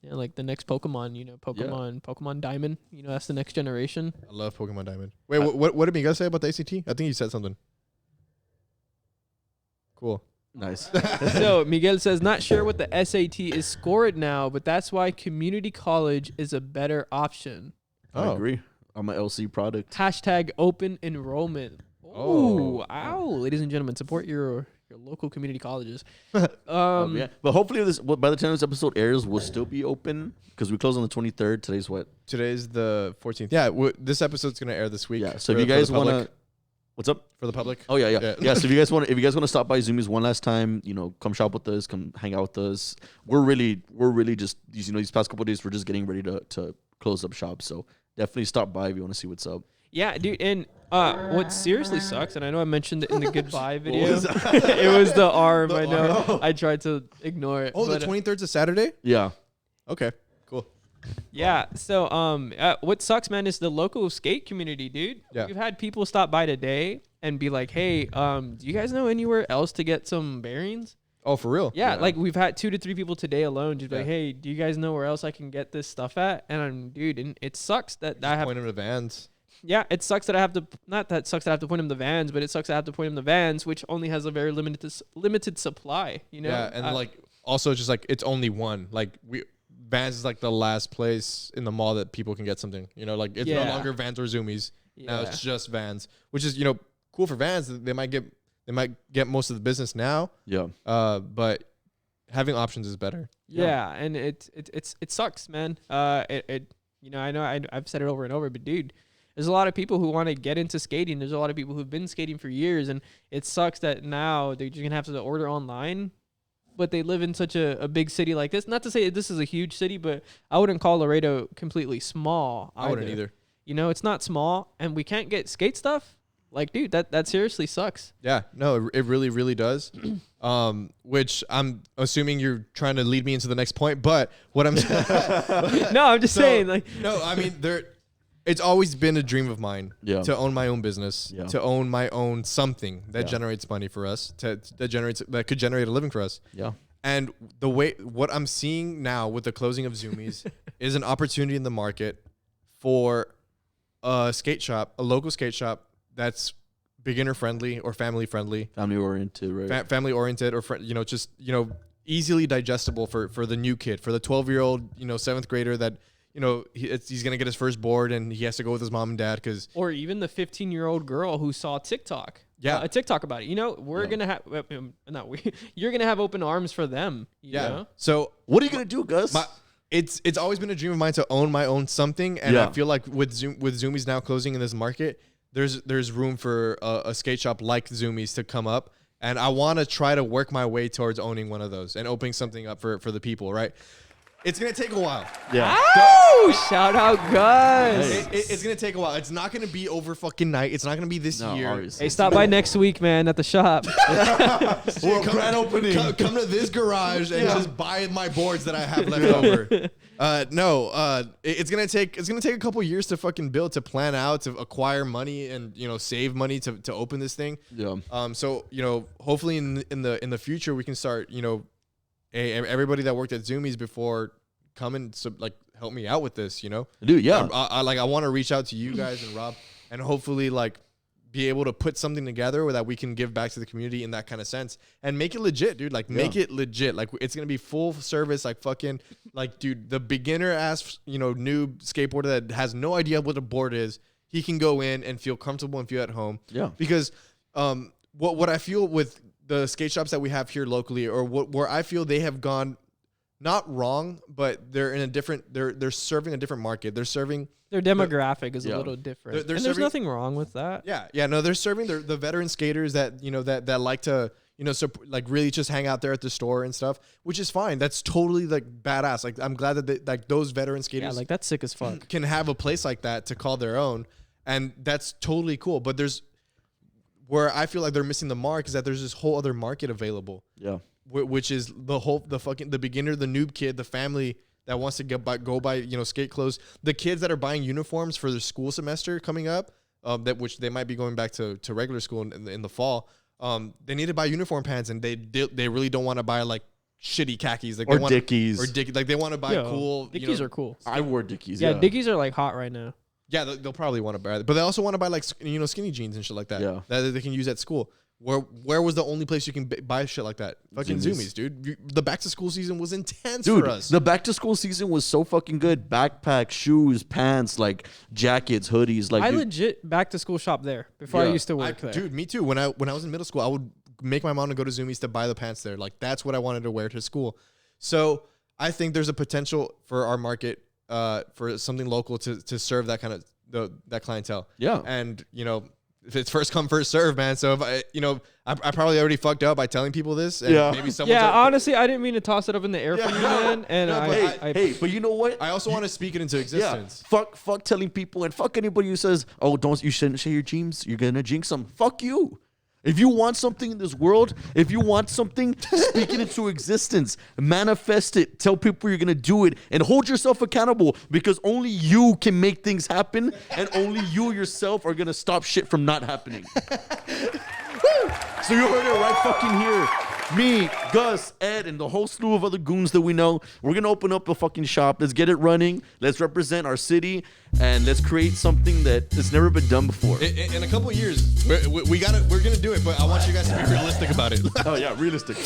Yeah, like the next Pokemon, you know, Pokemon Diamond. You know, that's the next generation. I love Pokemon Diamond. Wait, what did Miguel say about the ACT? I think he said something. Cool. Nice. So Miguel says, not sure what the SAT is scored now, but that's why community college is a better option. I agree. I'm an LC product. Hashtag open enrollment. Oh, ow. Ladies and gentlemen, support your local community colleges. Yeah, but hopefully by the time this episode airs, we'll still be open because we close on the 23rd. Today's what? Today's the 14th. Yeah, this episode's gonna air this week. Yeah. So if you guys want to, what's up for the public? Oh yeah. So if you guys want to stop by Zoomies one last time, you know, come shop with us, come hang out with us. We're really just these past couple of days we're just getting ready to close up shop. So definitely stop by if you want to see what's up. Yeah, dude, and what seriously sucks, and I know I mentioned it in the goodbye video. It was the arm. I know. Arm. I tried to ignore it. Oh, but, the 23rd is a Saturday? Yeah. Okay, cool. Yeah. So, what sucks, man, is the local skate community, dude. Yeah. We've had people stop by today and be like, "Hey, do you guys know anywhere else to get some bearings?" Oh, for real? Yeah, like we've had 2 to 3 people today alone just be like, Yeah. "Hey, do you guys know where else I can get this stuff at?" And and it sucks that I have. Point them to Vans. Yeah, it sucks that I have to. Not that it sucks that I have to point them the Vans, but it sucks that I have to point them the Vans, which only has a very limited supply. You know. Yeah, and like also just like it's only one. Like Vans is like the last place in the mall that people can get something. You know, like it's no longer Vans or Zoomies. Now it's just Vans, which is cool for Vans. They might get most of the business now. Yeah. But having options is better. Yeah, and it sucks, man. I know I've said it over and over, but dude, there's a lot of people who want to get into skating. There's a lot of people who've been skating for years, and it sucks that now they're just gonna have to order online. But they live in such a big city like this. Not to say this is a huge city, but I wouldn't call Laredo completely small. I wouldn't either. You know, it's not small, and we can't get skate stuff. Like, dude, that seriously sucks. Yeah, no, it really, really does. Which I'm assuming you're trying to lead me into the next point, but what I'm No, I'm just saying, like, no, I mean it's always been a dream of mine to own my own business, to own my own something that generates money for us, that could generate a living for us. Yeah. And what I'm seeing now with the closing of Zoomies is an opportunity in the market for a local skate shop that's beginner friendly or family friendly, Family oriented, right? family oriented, or easily digestible for the new kid, for the 12-year-old, 7th grader that he's gonna get his first board and he has to go with his mom and dad because, or even the 15-year-old girl who saw TikTok. A TikTok about it. We're gonna have you're gonna have open arms for them. You know? So What are you gonna do, Gus? it's always been a dream of mine to own my own something, and I feel like with Zoomies now closing in this market, there's room for a skate shop like Zoomies to come up, and I want to try to work my way towards owning one of those and opening something up for the people, right? It's gonna take a while. Yeah. Oh, shout out, Gus. It's gonna take a while. It's not gonna be over fucking night. It's not gonna be this year. Obviously. Hey, stop by next week, man, at the shop. Grand opening. Come to this garage and just buy my boards that I have left over. It's gonna take a couple years to fucking build, to plan out, to acquire money, and save money to open this thing. Yeah. So hopefully in the future we can start everybody that worked at Zoomies before come and help me out with this. Dude, yeah. I want to reach out to you guys and Rob and hopefully be able to put something together that we can give back to the community in that kind of sense and make it legit, dude. Make it legit. It's going to be full service, dude, the beginner ass, noob skateboarder that has no idea what a board is, he can go in and feel comfortable and feel at home. Yeah. Because what I feel with the skate shops that we have here locally, or where I feel they have gone not wrong, but they're in a different, they're serving a different market. They're serving their demographic is a little different. They're and there's nothing wrong with that. Yeah. No, they're serving the veteran skaters that, that like to, really just hang out there at the store and stuff, which is fine. That's totally badass. I'm glad that those veteran skaters, that's sick as fuck, can have a place like that to call their own. And that's totally cool. But where I feel like they're missing the mark is that there's this whole other market available. Yeah. Which is the beginner, the noob kid, the family that wants to go buy, you know, skate clothes. The kids that are buying uniforms for their school semester coming up, which they might be going back to regular school in the fall. They need to buy uniform pants, and they really don't want to buy like shitty khakis, like Dickies, like they want to buy cool. Dickies are cool. I wore Dickies. Yeah, Dickies are like hot right now. Yeah, they'll probably want to buy it, but they also want to buy like, you know, skinny jeans and shit like that. Yeah. That they can use at school. Where was the only place you can buy shit like that? Fucking Zoomies, dude. The back to school season was intense for us. The back to school season was so fucking good. Backpack, shoes, pants, like jackets, hoodies. Like I legit back to school shop there before I used to work there. Dude, me too. When I was in middle school, I would make my mom to go to Zoomies to buy the pants there. Like that's what I wanted to wear to school. So I think there's a potential for our market, for something local to serve that kind of that clientele. Yeah, and you know. If it's first come, first serve, man. So if I probably already fucked up by telling people this. And maybe someone. Yeah, honestly, I didn't mean to toss it up in the air for you, man. And but you know what? I also want to speak it into existence. Yeah, fuck telling people, and fuck anybody who says, "Oh, you shouldn't share your dreams. You're gonna jinx them." Fuck you. If you want something in this world, if you want something, speak it into existence. Manifest it. Tell people you're going to do it. And hold yourself accountable, because only you can make things happen. And only you yourself are going to stop shit from not happening. So you heard it right fucking here. Me, Gus, Ed, and the whole slew of other goons that we know. We're going to open up a fucking shop. Let's get it running. Let's represent our city. And let's create something that has never been done before. In a couple of years, we're going to do it. But I want you guys to be realistic about it. Oh, yeah, realistic.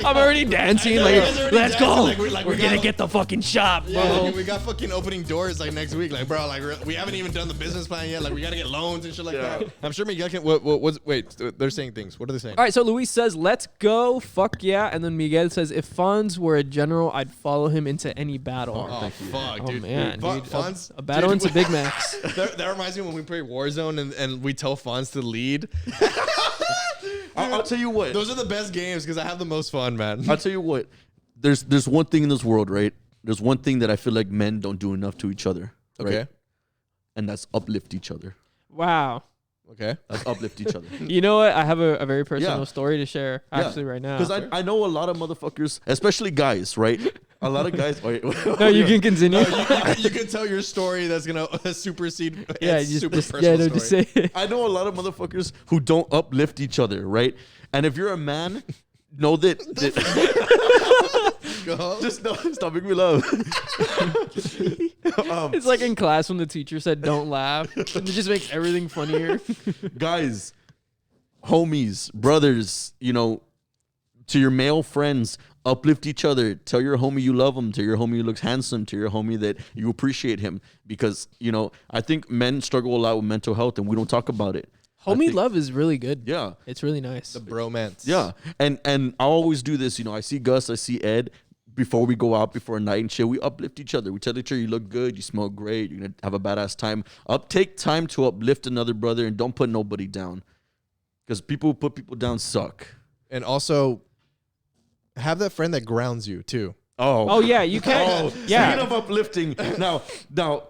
I'm already dancing. Let's go. We're going to get the fucking shop, bro. Yeah, we got fucking opening doors like next week. Like, bro, like we haven't even done the business plan yet. Like, we got to get loans and shit like that. I'm sure Miguel can. Wait, they're saying things. What are they saying? All right, so Luis says, let's go. Fuck yeah. And then Miguel says, if Fonz were a general, I'd follow him into any battle. Oh, fuck, dude. Man, dude. Fonz, a battle into Big Macs. That reminds me when we play Warzone and we tell Fonz to lead. I'll tell you what. Those are the best games because I have the most fun, man. I'll tell you what. There's one thing in this world, right? There's one thing that I feel like men don't do enough to each other. Right? Okay. And that's uplift each other. Wow. Okay. That's uplift each other. You know what? I have a very personal story to share actually right now. Because I know a lot of motherfuckers, especially guys, right? A lot of guys. Wait, no, you can continue. You can tell your story that's gonna supersede. Yeah, just personal just say it. I know a lot of motherfuckers who don't uplift each other, right? And if you're a man, know that just know, stop making me laugh. It's like in class when the teacher said don't laugh. It just makes everything funnier. Guys, homies, brothers, you know, to your male friends, uplift each other. Tell your homie you love him. Tell your homie he looks handsome. Tell your homie that you appreciate him. Because, you know, I think men struggle a lot with mental health and we don't talk about it. Homie love is really good. Yeah. It's really nice. The bromance. Yeah. And I always do this. You know, I see Gus, I see Ed. Before we go out, before a night and shit, we uplift each other. We tell each other you look good, you smell great, you're going to have a badass time. Take time to uplift another brother and don't put nobody down. Because people who put people down suck. And also, have that friend that grounds you, too. Oh yeah, you can. Yeah. Speaking of uplifting, now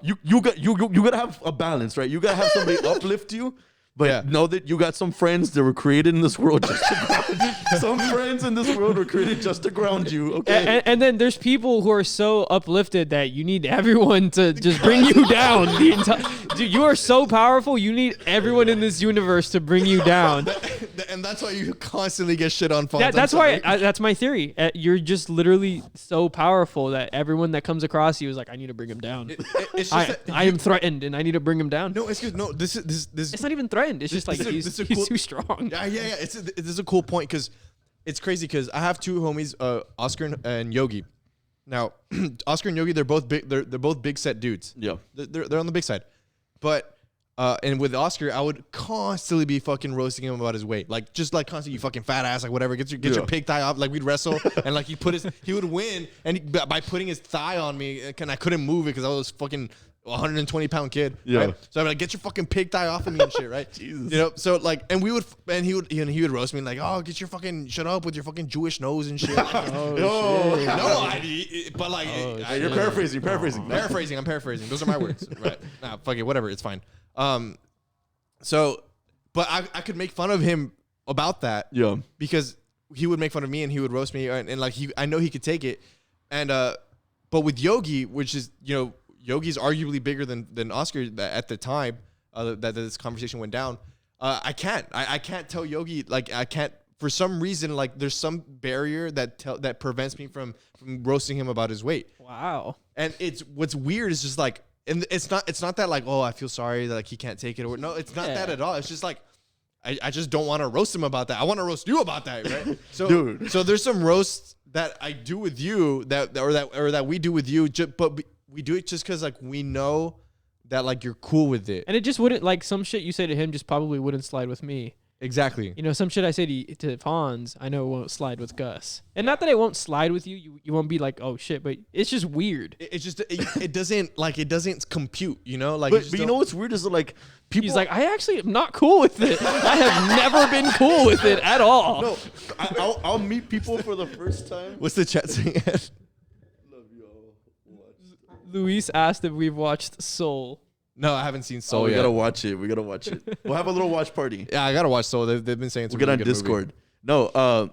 you gotta have a balance, right? You gotta have somebody uplift you, but know that you got some friends that were created in this world just to ground you. Some friends in this world were created just to ground you. Okay. And then there's people who are so uplifted that you need everyone to just bring you down. Dude, you are so powerful. You need everyone in this universe to bring you down. And that's why you constantly get shit on. That's why. That's my theory. You're just literally so powerful that everyone that comes across you is like, I need to bring him down. It's just I am threatened, and I need to bring him down. No, excuse no. This is. It's not even threatened. It's just like he's too strong. Yeah. This is a cool point because it's crazy because I have two homies, Oscar and Yogi. Now, Oscar and Yogi, they're both big. They're both big set dudes. Yeah, they're on the big side, but. And with Oscar, I would constantly be fucking roasting him about his weight, like just like constantly, you fucking fat ass, like whatever. Get your pig thigh off. Like we'd wrestle, and like he would win, and by putting his thigh on me, and I couldn't move it because I was fucking 120-pound kid. Yeah. Right? So I'm like, get your fucking pig thigh off of me and shit, right? Jesus. You know. So like, and he would roast me like, oh, get your fucking shut up with your fucking Jewish nose and shit. Like, but like, you're paraphrasing. I'm paraphrasing. Those are my words. Right? Nah, fuck it. Whatever. It's fine. So, but I could make fun of him about that. Yeah. Because he would make fun of me and he would roast me and like I know he could take it. And, But with Yogi, which is, Yogi's arguably bigger than Oscar at the time that this conversation went down. I can't tell Yogi, like, I can't, for some reason, like, there's some barrier that prevents me from roasting him about his weight. Wow. And what's weird is just like, and it's not that like, oh, I feel sorry that like he can't take it, or no, it's not that at all. It's just like, I just don't want to roast him about that. I want to roast you about that, right? So, Dude. So there's some roasts that I do with you that we do with you, but we do it just because like we know that like you're cool with it. And it just wouldn't, like, some shit you say to him just probably wouldn't slide with me. Exactly. Some shit I say to Hans, I know it won't slide with Gus. And not that it won't slide with you. You won't be like, oh shit, but it's just weird. It's just it doesn't compute, like. But you know what's weird is that, like, people. He's like, I actually am not cool with it. I have never been cool with it at all. No, I'll meet people for the first time. What's the chat saying? Love y'all. Luis asked if we've watched Soul. No, I haven't seen Soul we yet. gotta watch it. We'll have a little watch party. Yeah, I gotta watch Soul. They've been saying it's We'll get on Discord. No,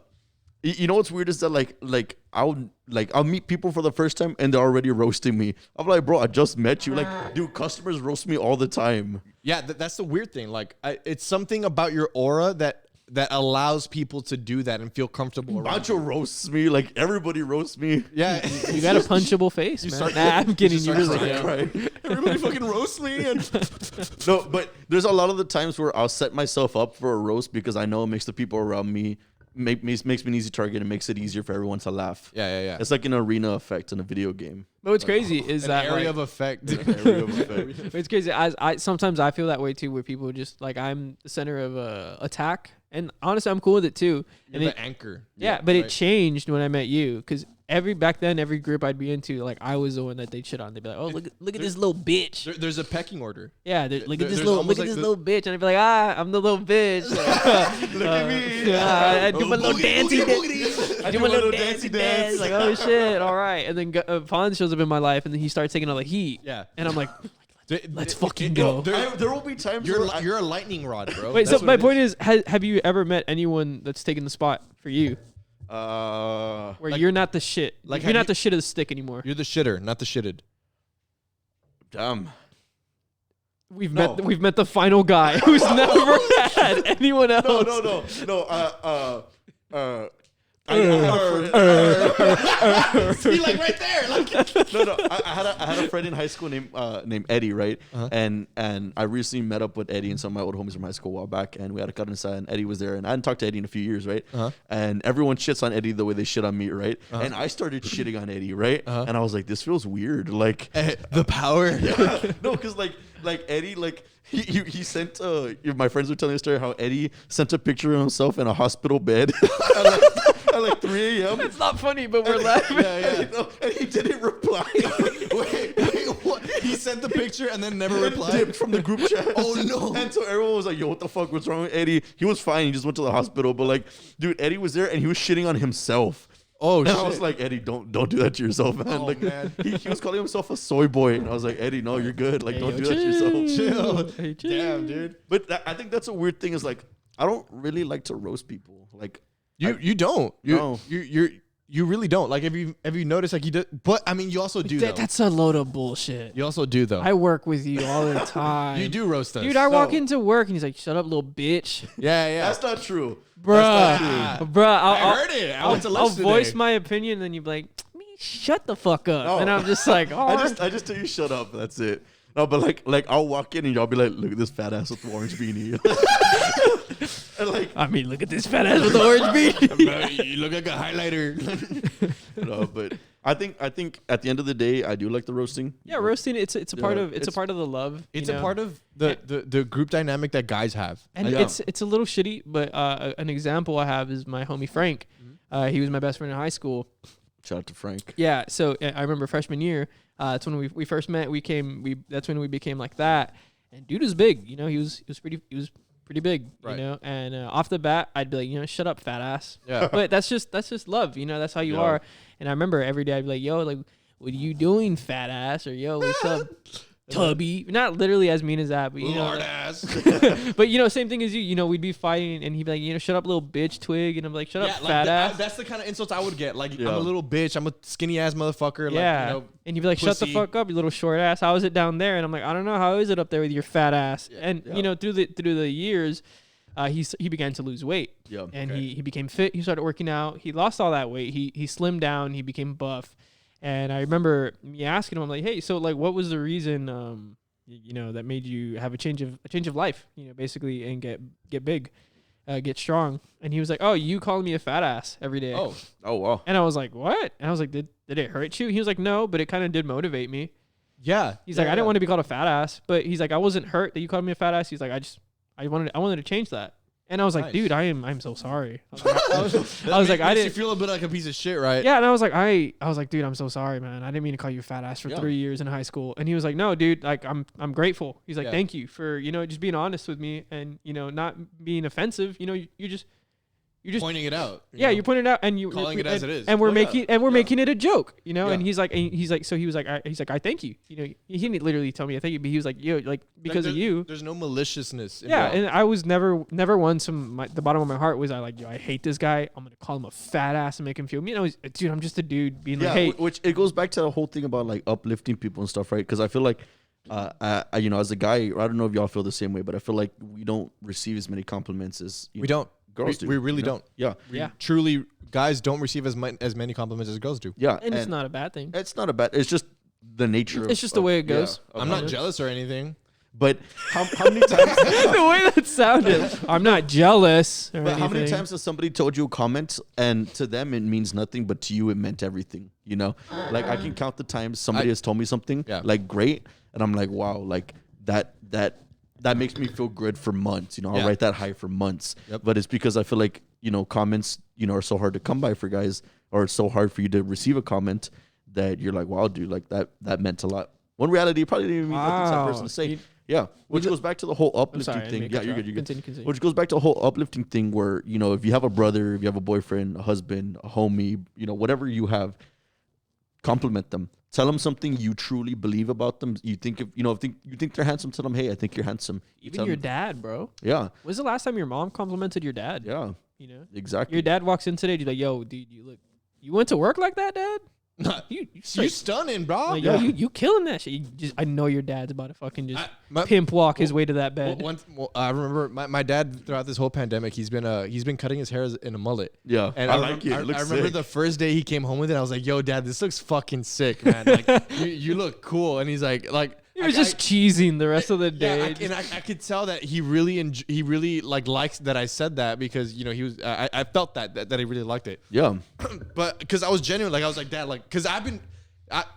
you know what's weird is that like I'll meet people for the first time and they're already roasting me. I'm like, bro, I just met you. Like, dude, customers roast me all the time. Yeah, that's the weird thing. Like, it's something about your aura that allows people to do that and feel comfortable around. Bancho roasts me. Like, everybody roasts me. Yeah, You got a punchable face, man. I'm kidding. You really don't. Right? everybody fucking roasts me. And No, but there's a lot of the times where I'll set myself up for a roast because I know it makes the people around me makes me an easy target and makes it easier for everyone to laugh. Yeah. It's like an arena effect in a video game. But what's crazy is An that area like, of effect. but it's crazy. I sometimes I feel that way too, where people just like I'm the center of attack, and honestly, I'm cool with it too. You're And the anchor. yeah, but it changed when I met you because back then every group I'd be into, like I was the one that they'd shit on. They'd be like, "Oh, look at this little bitch." There's a pecking order. Yeah, look at this there's little almost like little bitch, and I'd be like, I'm the little bitch. Look at me. Yeah, I do my little Boogie, dancing boogie, dance. boogie. I do my little dancing dance. Like, oh shit, all right. And then Fawn shows up in my life, and then he starts taking all the heat. Yeah. And I'm like, let's fucking go. go. There will be times where You're a lightning rod, bro. Wait, That's so my what it point is, have you ever met anyone that's taken the spot for you? Where like- you're not the shit. like, Like have you're not you- the shit of the stick anymore. You're the shitter, not the shitted. damn. We've No. met the final guy who's never had anyone else. No. See, like right there. Like. No. I had a friend in high school named Eddie, right? Uh-huh. And I recently met up with Eddie and some of my old homies from high school a while back, and we had a cut inside, and Eddie was there, and I hadn't talked to Eddie in a few years, right? Uh-huh. And everyone shits on Eddie the way they shit on me, right? And I started shitting on Eddie, right? And I was like, this feels weird, like The power. no, because like Eddie, like he sent my friends were telling the story how Eddie sent a picture of himself in a hospital bed at like 3 a.m. It's not funny, but we're laughing. And he didn't reply. Wait, what? He sent the picture and then never replied. Dipped from the group chat. Oh no! And so everyone was like, "Yo, what the fuck? What's wrong with Eddie?" He was fine. He just went to the hospital. But like, dude, Eddie was there and he was shitting on himself. Oh And shit! I was like, Eddie, don't do that to yourself, man. Oh, Like, man. He was calling himself a soy boy, and I was like, Eddie, no, you're good. Like, don't yo, do that to yourself. Chill. Hey, chill. Damn, dude. But I think that's a weird thing. Is like, I don't really like to roast people. Like, You don't. No. You really don't. Like, have you noticed? Like, you do. But I mean, you also do. Though. That's a load of bullshit. You also do though. I work with you all the time. You do roast us, Dude, I walk No. into work and he's like, "Shut up, little bitch." Yeah. that's not true. Bruh. I heard it. I went to I'll lunch voice today. my opinion, and then you'd be like, "Me, shut the fuck up." No. And I'm just like, "Oh, I just tell you shut up. That's it. No, but like I'll walk in and y'all be like, look at this fat ass with the orange beanie. And like, I mean, look at this fat ass with the orange beanie." Bro, you look like a highlighter. no, but I think at the end of the day, I do like the roasting. Yeah, roasting. It's a part Yeah, of it's a part of the love. It's you a know? part of the group dynamic that guys have. And Yeah. it's a little shitty, but an example I have is my homie Frank. He was my best friend in high school. Shout out to Frank. Yeah, so I remember freshman year. That's when we first met. That's when we became like that. And dude was big. You know, he was pretty big. Right. You know, and off the bat, I'd be like, you know, shut up, fat ass. Yeah. But that's just love. You know, that's how you are. And I remember every day I'd be like, yo, like, what are you doing, fat ass? Or yo, what's up? tubby. Not literally as mean as that, but you know. Lord ass. But you know, same thing as you. You know, we'd be fighting, and he'd be like, you know, shut up, little bitch, twig, and I'm like, shut up, fat ass. That's the kind of insults I would get. Like, I'm a little bitch. I'm a skinny ass motherfucker. Yeah. Like, you know, and you'd be like, shut the pussy. fuck up, you little short ass. How is it down there? And I'm like, I don't know. How is it up there with your fat ass? And you know, through the years, he began to lose weight. Yeah. And he became fit. He started working out. He lost all that weight. He slimmed down. He became buff. And I remember me asking him, I'm like, hey, so like, what was the reason, you know, that made you have a change of life, you know, basically, and get big, get strong? And he was like, oh, you calling me a fat ass every day. Oh wow. And I was like, what? And I was like, did it hurt you? He was like, no, but it kind of did motivate me. yeah. He's like, I didn't want to be called a fat ass, but he's like, I wasn't hurt that you called me a fat ass. He's like, I wanted to change that. And I was like, Nice. dude, I'm so sorry. I was like, I You didn't feel a bit like a piece of shit, right? Yeah, and I was like, dude, I'm so sorry, man. I didn't mean to call you a fat ass for Yeah. 3 years in high school. And he was like, no, dude, like I'm grateful. He's like, Yeah. thank you for, you know, just being honest with me and, you know, not being offensive. You know, you're just Pointing it out. yeah, you're pointing it out and Calling you're, it as it is. and we're Yeah. making it a joke, you know. Yeah. And he's like, so he was like, I thank you. You know, he didn't literally tell me I thank you, but he was like, yo, like because of you. There's no maliciousness. Yeah, involved. and I was never once the bottom of my heart was I like, yo, I hate this guy. I'm gonna call him a fat ass and make him feel, you know, dude, I'm just a dude being like, hey, which it goes back to the whole thing about like uplifting people and stuff, right? Because I feel like, I you know, as a guy, I don't know if y'all feel the same way, but I feel like we don't receive as many compliments as we don't. girls do. We really you know? don't. Yeah, yeah, Truly, guys don't receive as many compliments as girls do. yeah, and it's not a bad thing. It's not a bad. It's just the nature. It's just the way it goes. Yeah, I'm of not it. jealous or anything. But how many times? The way that sounded, I'm not jealous. Or But how many anything. times has somebody told you a comment and to them it means nothing, but to you it meant everything? You know, like I can count the times somebody has told me something like great, and I'm like, wow, like that makes me feel good for months. You know, I'll write that high for months. Yep. But it's because I feel like, you know, comments, you know, are so hard to come by for guys, or it's so hard for you to receive a comment that you're like, wow, dude, like that meant a lot. When reality, you probably didn't even mean nothing to that person to say. Yeah, which goes back to the whole uplifting sorry, I thing. didn't Yeah, mean to you're cut good. you You're good. Continue. Which goes back to the whole uplifting thing where, you know, if you have a brother, if you have a boyfriend, a husband, a homie, you know, whatever you have, compliment them. Tell them something you truly believe about them. You think if you think they're handsome, tell them, hey, I think you're handsome. Even your dad, bro. Yeah. When's the last time your mom complimented your dad? Yeah. You know, Exactly. your dad walks in today, you're like, yo, dude, you went to work like that, dad? You You stunning, bro. like, yo, you killing that shit. I know your dad's about to fucking just My- pimp walk his way to that bed. I remember my dad throughout this whole pandemic. He's been cutting his hair in a mullet. Yeah. And I like it. It I looks remember sick. the first day he came home with it. I was like, "Yo, Dad, this looks fucking sick, man. Like, you look cool." And he's like, He was just cheesing the rest of the day. Yeah, I could tell that he really like likes that I said that because you know he was I felt that he really liked it. Yeah. But because I was genuine, like I was like, Dad, like because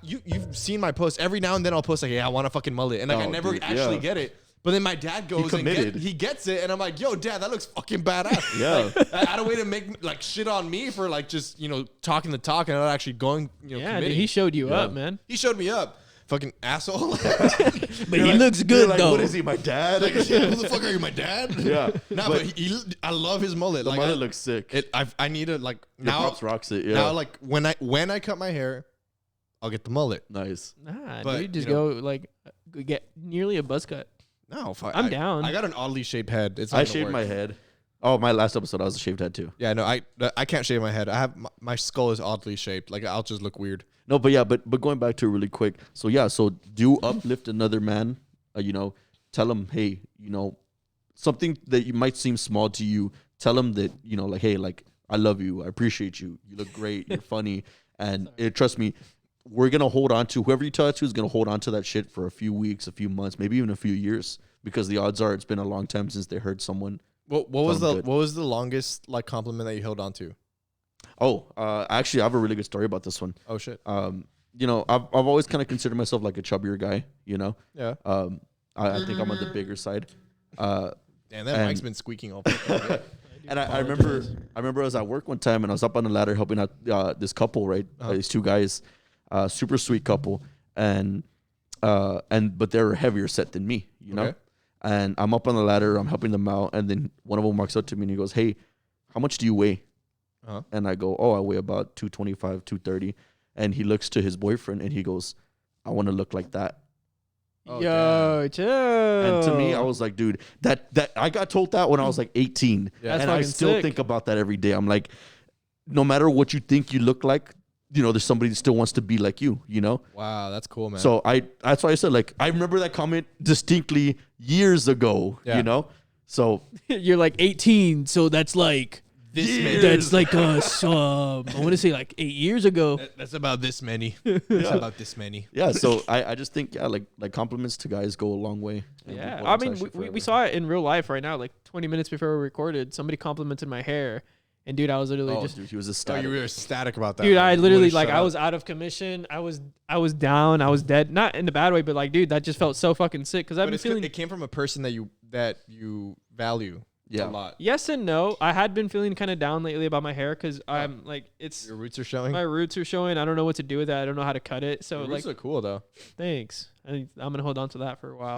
you've seen my post every now and then I'll post like, hey, I want a fucking mullet, and like I Oh, never dude, actually yeah. get it. But then my dad goes and committed. he gets it, and I'm like, yo, Dad, that looks fucking badass. Yeah. Like, I had a way to make like shit on me for like just you know talking the talk and not actually going you know. yeah, dude, committing. he showed you Yeah. up, man. He showed me up, fucking asshole. But he looks good Like, though. what is he, my dad? Like, who the fuck are you, my dad? Yeah. Nah, but I love his mullet. The Like, mullet looks sick. I need to like Your now. pops rocks it. Yeah. Now, like when I cut my hair, I'll get the mullet. Nice. Nah, But, dude, just you know- go like get nearly a buzz cut. No, I'm down. I got an oddly shaped head. It's not I gonna shaved work. my head. Oh, my last episode, I was a shaved head too. Yeah, no, I can't shave my head. I have my skull is oddly shaped. Like I'll just look weird. No, but yeah, but going back to it really quick. So yeah, so do uplift another man. You know, tell him, hey, you know, something that you might seem small to you. Tell him that, you know, like, hey, like I love you, I appreciate you, you look great, you're funny, and trust me, we're gonna hold on to whoever you tell it to is gonna hold on to that shit for a few weeks, a few months, maybe even a few years, because the odds are it's been a long time since they heard someone. What was the longest like compliment that you held on to? Oh, actually, I have a really good story about this one. Oh shit. You know, I've always kind of considered myself like a chubbier guy. You know, Yeah. I think I'm on the bigger side. Damn, that and- mic's been squeaking all fucking day. And I remember I was at work one time and I was up on the ladder helping out this couple, right? These two guys, super sweet couple, and but they're heavier set than me, you know. Okay. And I'm up on the ladder, I'm helping them out, and then one of them walks up to me and he goes, "Hey, how much do you weigh?" And I go, "Oh, I weigh about 225, 230." And he looks to his boyfriend and he goes, "I want to look like that." Oh, Yo, chill. And to me, I was like, dude, that I got told that when I was like 18. Yeah. That's And I fucking still sick. think about that every day. I'm like, no matter what you think you look like, there's somebody that still wants to be like you, Wow, that's cool, man. So that's why I said, like, I remember that comment distinctly years ago, Yeah. So You're like 18, so that's like this Years. that's like us. I want to say like 8 years ago. That's about this many. That's about this many. yeah, so I just think like compliments to guys go a long way. And Yeah, people I don't mean, touch it we forever. saw it in real life right now. Like 20 minutes before we recorded, somebody complimented my hair, and dude, I was literally just. Dude, he was Oh, ecstatic. you were ecstatic about that. Dude, I You literally would've like shut I up. was out of commission. I was down. I was dead. Not in the bad way, but like, dude, that just felt so fucking sick. Because I've But been feeling. it came from a person that you value Yeah. a lot. Yes and no. I had been feeling kind of down lately about my hair because I'm like it's Your roots are showing. my roots are showing. I don't know what to do with it. I don't know how to cut it. So Your like, roots look cool though. thanks. I think I'm gonna hold on to that for a while.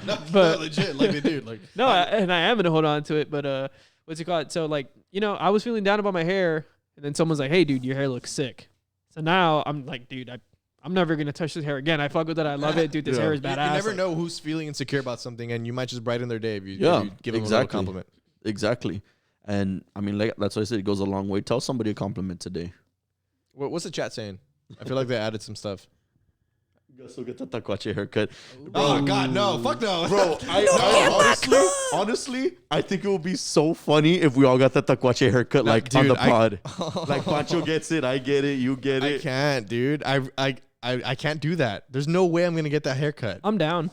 no, But- legit, like they do. Like No, and I am gonna hold on to it, but what's it called? So like, I was feeling down about my hair, and then someone's like, "Hey, dude, your hair looks sick." So now I'm like, dude, I'm never gonna touch this hair again. I fuck with it. I love it, dude. This Yeah. hair is you badass. never Like, know who's feeling insecure about something, and you might just brighten their day if you, Yeah, if you give them a exactly. little compliment. Exactly. And I mean, like, that's why I said it goes a long way. Tell somebody a compliment today. What's the chat saying? I feel like they added some stuff. Guess we'll get the taquache haircut. Oh God, no! Fuck no, Bro, honestly, I think it would be so funny if we all got the taquache haircut like on dude, the pod. Like Pancho gets it, I get it, you get I it. can't, dude. I can't do that. There's no way I'm gonna get that haircut. I'm down.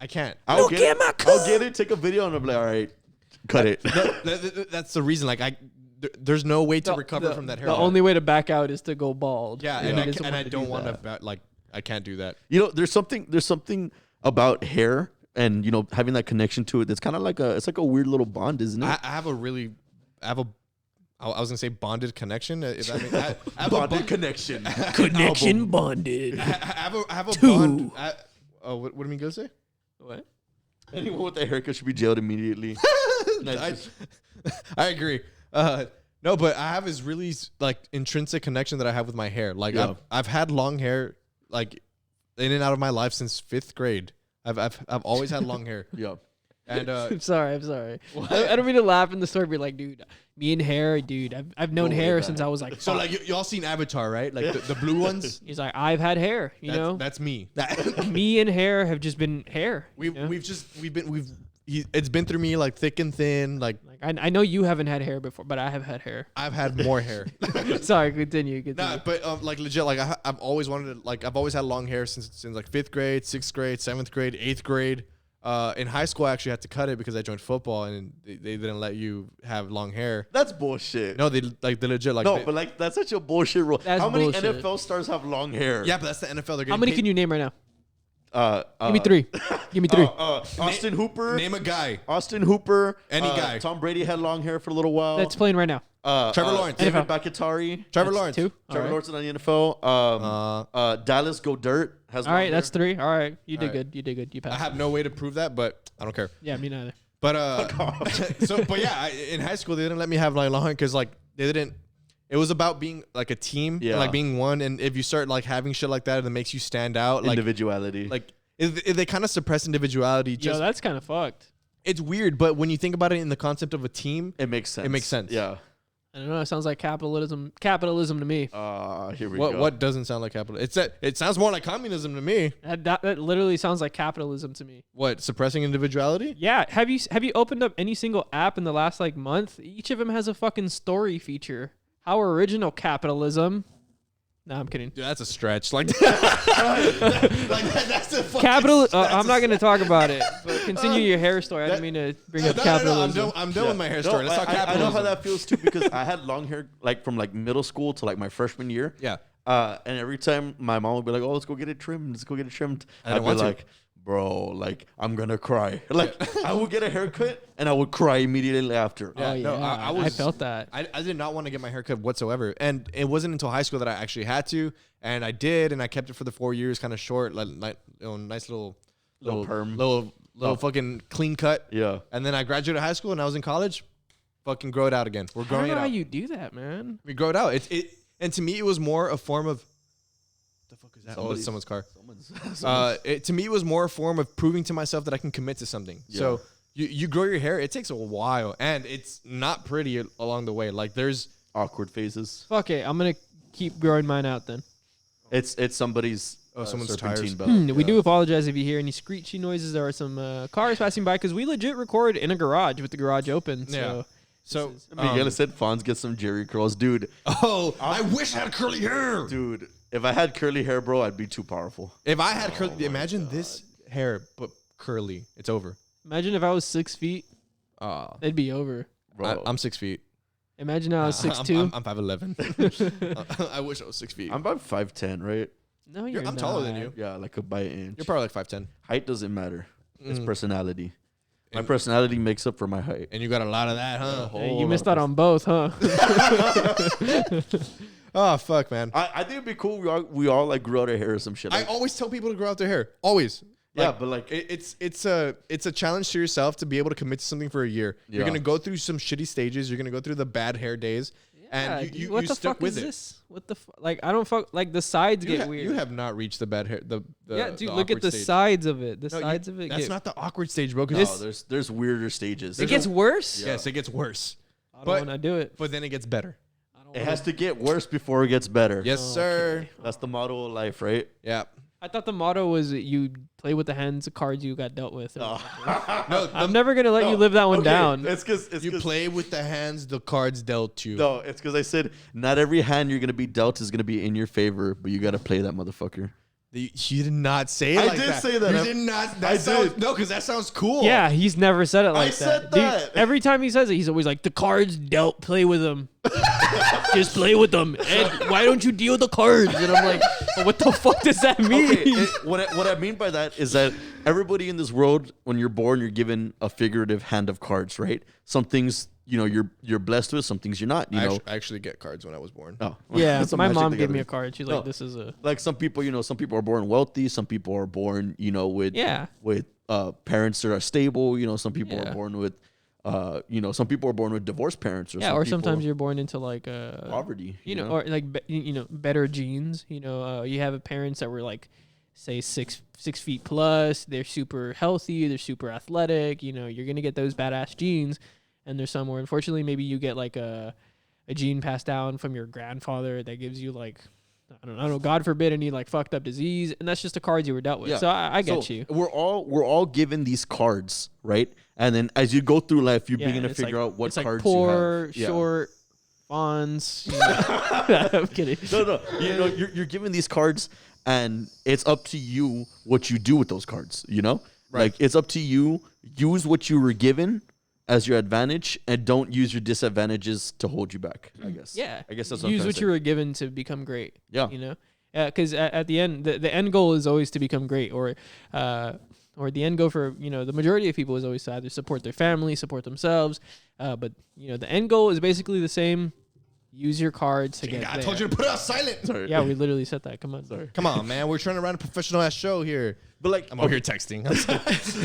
I can't. I'll get it. I'll get it. Take a video and I'll be like, all right, cut it. That's the reason. Like there's no way to recover from that The haircut. only way to back out is to go bald. yeah, He and doesn't I to don't do want that. to I can't do that. There's something about hair and having that connection to it. That's kind of like it's like a weird little bond, isn't it? I was gonna say bonded connection. If that I have Bonded connection. Connection bonded. I have a Two. bond. What do you mean? Go say? What? Anyone with a haircut should be jailed immediately. I agree. No, but I have this really like intrinsic connection that I have with my hair. Like Yeah. I've had long hair like in and out of my life since 5th grade. I've always had long hair. Yeah. And I'm sorry. I don't mean to laugh in the story, but like, dude, me and hair, dude, I've known Don't worry hair about since it. I was like, so five. like y'all seen Avatar, right? Like the blue ones. He's like, I've had hair, That's me. me and hair have just been hair. It's been through me like thick and thin. Like Like I know you haven't had hair before, but I have had hair. I've had more hair. Sorry, continue. Nah, but like legit, like I've always wanted to, like I've always had long hair since like 5th grade, 6th grade, 7th grade, 8th grade. In high school, I actually had to cut it because I joined football and they didn't let you have long hair. That's bullshit. No, they legit like. No, but like that's such a bullshit rule. That's How many bullshit. NFL stars have long hair? yeah, but that's the NFL. They're getting How many paid. can you name right now? Give Give me three. Give me three. Austin Hooper. Name a guy. Austin Hooper. Any guy. Tom Brady had long hair for a little while. That's playing right now. Trevor Lawrence. David NFL. Bakatari. Trevor That's Lawrence. two. Trevor All right. Lawrence on the NFL. Dallas Goedert has All long right, that's hair. 3. All right, you did All right. good. You did good. You I passed. have no way to prove that, but I don't care. Yeah, me neither. But but yeah, in high school they didn't let me have like long hair because like they didn't. It was about being like a team, Yeah. and, like being one. And if you start like having shit like that, it makes you stand out. Like Individuality. if they kind of suppress individuality. Yo, Just that's kind of fucked. it's weird, but when you think about it in the concept of a team, it makes sense. it makes sense. Yeah. I don't know. It sounds like capitalism. Capitalism to me. Here we go. what doesn't sound like capital? It sounds more like communism to me. That literally sounds like capitalism to me. What, suppressing individuality? Yeah. Have you opened up any single app in the last like month? Each of them has a fucking story feature. How original capitalism. No, I'm kidding. Dude, that's a stretch. Like, that's a fucking Capital. that's I'm a not gonna talk about it. But continue your hair story. I didn't mean to bring up No, capitalism. I'm done with my hair No, story. Let's talk I know capitalism. how that feels too because I had long hair like from like middle school to like my freshman year. Yeah. And every time my mom would be like, "Oh, let's go get it trimmed. Let's go get it trimmed." I didn't I'd want be to. like, "Bro, like I'm gonna cry." Like I would get a haircut and I would cry immediately after. Oh yeah, no, I I felt that. I did not want to get my hair cut whatsoever. And it wasn't until high school that I actually had to. And I did. And I kept it for the 4 years, kind of short, like nice little perm. Little Oh. fucking clean cut. Yeah. And then I graduated high school and I was in college. Fucking grow it out again. We're I don't growing know it how out. you do that, man. We grow it out. And to me, it was more a form of. The fuck is Someone's car. Someone's To me, it was more a form of proving to myself that I can commit to something. Yeah. So you grow your hair. It takes a while, and it's not pretty along the way. Like there's awkward phases. Fuck it. I'm gonna keep growing mine out then. It's somebody's someone's serpentine tires. belt. We do apologize if you hear any screechy noises. There are some cars passing by because we legit record in a garage with the garage open. So So Miguel said Fonz get some Jerry curls, dude. I wish I had curly hair. Dude, if I had curly hair, bro, I'd be too powerful. If I had curly, imagine this hair but curly. It's over. imagine if I was 6 feet, it'd be over. Bro, I'm 6 feet. Imagine I was 6'2". I'm 5'11". I wish I was 6 feet. I'm about 5'10", right? No, you're I'm not. taller than you. Yeah, like by an inch. You're probably like 5'10". Height doesn't matter. It's Mm. personality. My And- personality makes up for my height. And you got a lot of that, huh? whole Hey, lot you missed of out on both, huh? Oh fuck, man. I think it'd be cool. We all like grow out our hair or some shit. I Like, always tell people to grow out their hair. Always. yeah, but like It's a challenge to yourself to be able to commit to something for a year. You're Yeah. gonna go through some shitty stages. You're gonna go through the bad hair days, and dude, you what the stick fuck with is it. this? What the like? I don't fuck like the sides You, get weird. you have not reached the bad hair. Yeah, dude, the look at awkward the stage. sides of it. The No, sides of it That's get. not the awkward stage, bro. 'Cause no, there's weirder stages. It gets worse. Yeah. yes, it gets worse, I don't but- want to do it. but then it gets better. I don't It wanna- has to get worse before it gets better. Yes, Okay. sir. That's the motto of life, right? Yeah. I thought the motto was that you play with the hands of cards you got dealt with. No, I'm never gonna let you live that one down. It's because you play with the hands the cards dealt you. No, it's because I said not every hand you're gonna be dealt is gonna be in your favor, but you gotta play that motherfucker. You did not say it I like did that. say that. You I- did not. I That sounds, did. No, because that sounds cool. Yeah, he's never said it like said that. that. Dude, every time he says it, he's always like, "The cards dealt. Play with them. Just play with them. Ed, why don't you deal with the cards?" And I'm like, "What the fuck does that mean?" Okay, what I mean by that is that everybody in this world, when you're born, you're given a figurative hand of cards, right? Some things you're blessed with, some things you're not. You know. I actually get cards when I was born. Oh, Yeah, some my magic mom they gave gotta me do. a card. She's No. like, "This is a Like some people, some people are born wealthy, some people are born, with yeah." with parents that are stable. Some people Yeah. are born with, some people are born with divorced parents. Or Yeah, some or people- sometimes you're born into like poverty. or like better genes. You have parents that were like, say 6 feet plus. They're super healthy. They're super athletic. You're gonna get those badass genes. And there's some where unfortunately maybe you get like a gene passed down from your grandfather that gives you like I don't know, God forbid any like fucked up disease, and that's just the cards you were dealt with. Yeah. So I get So you. We're all given these cards, right? And then as you go through life, you begin to it's figure like- out what it's like cards poor, you have. Yeah. short, fawns. I'm kidding. No. You're given these cards, and it's up to you what you do with those cards. Right. Like it's up to you. Use what you were given as your advantage, and don't use your disadvantages to hold you back. I guess. Yeah. I guess that's what I'm use trying what to you say. were given to become great. Yeah. Because at the end, the end goal is always to become great, or the end goal for the majority of people is always to either support their family, support themselves. But the end goal is basically the same. Use your cards to get I there. told you to put it on silent. Sorry. Yeah, we literally said that. Come on. Sorry. Come on, man. We're trying to run a professional ass show here. But like, I'm over here texting.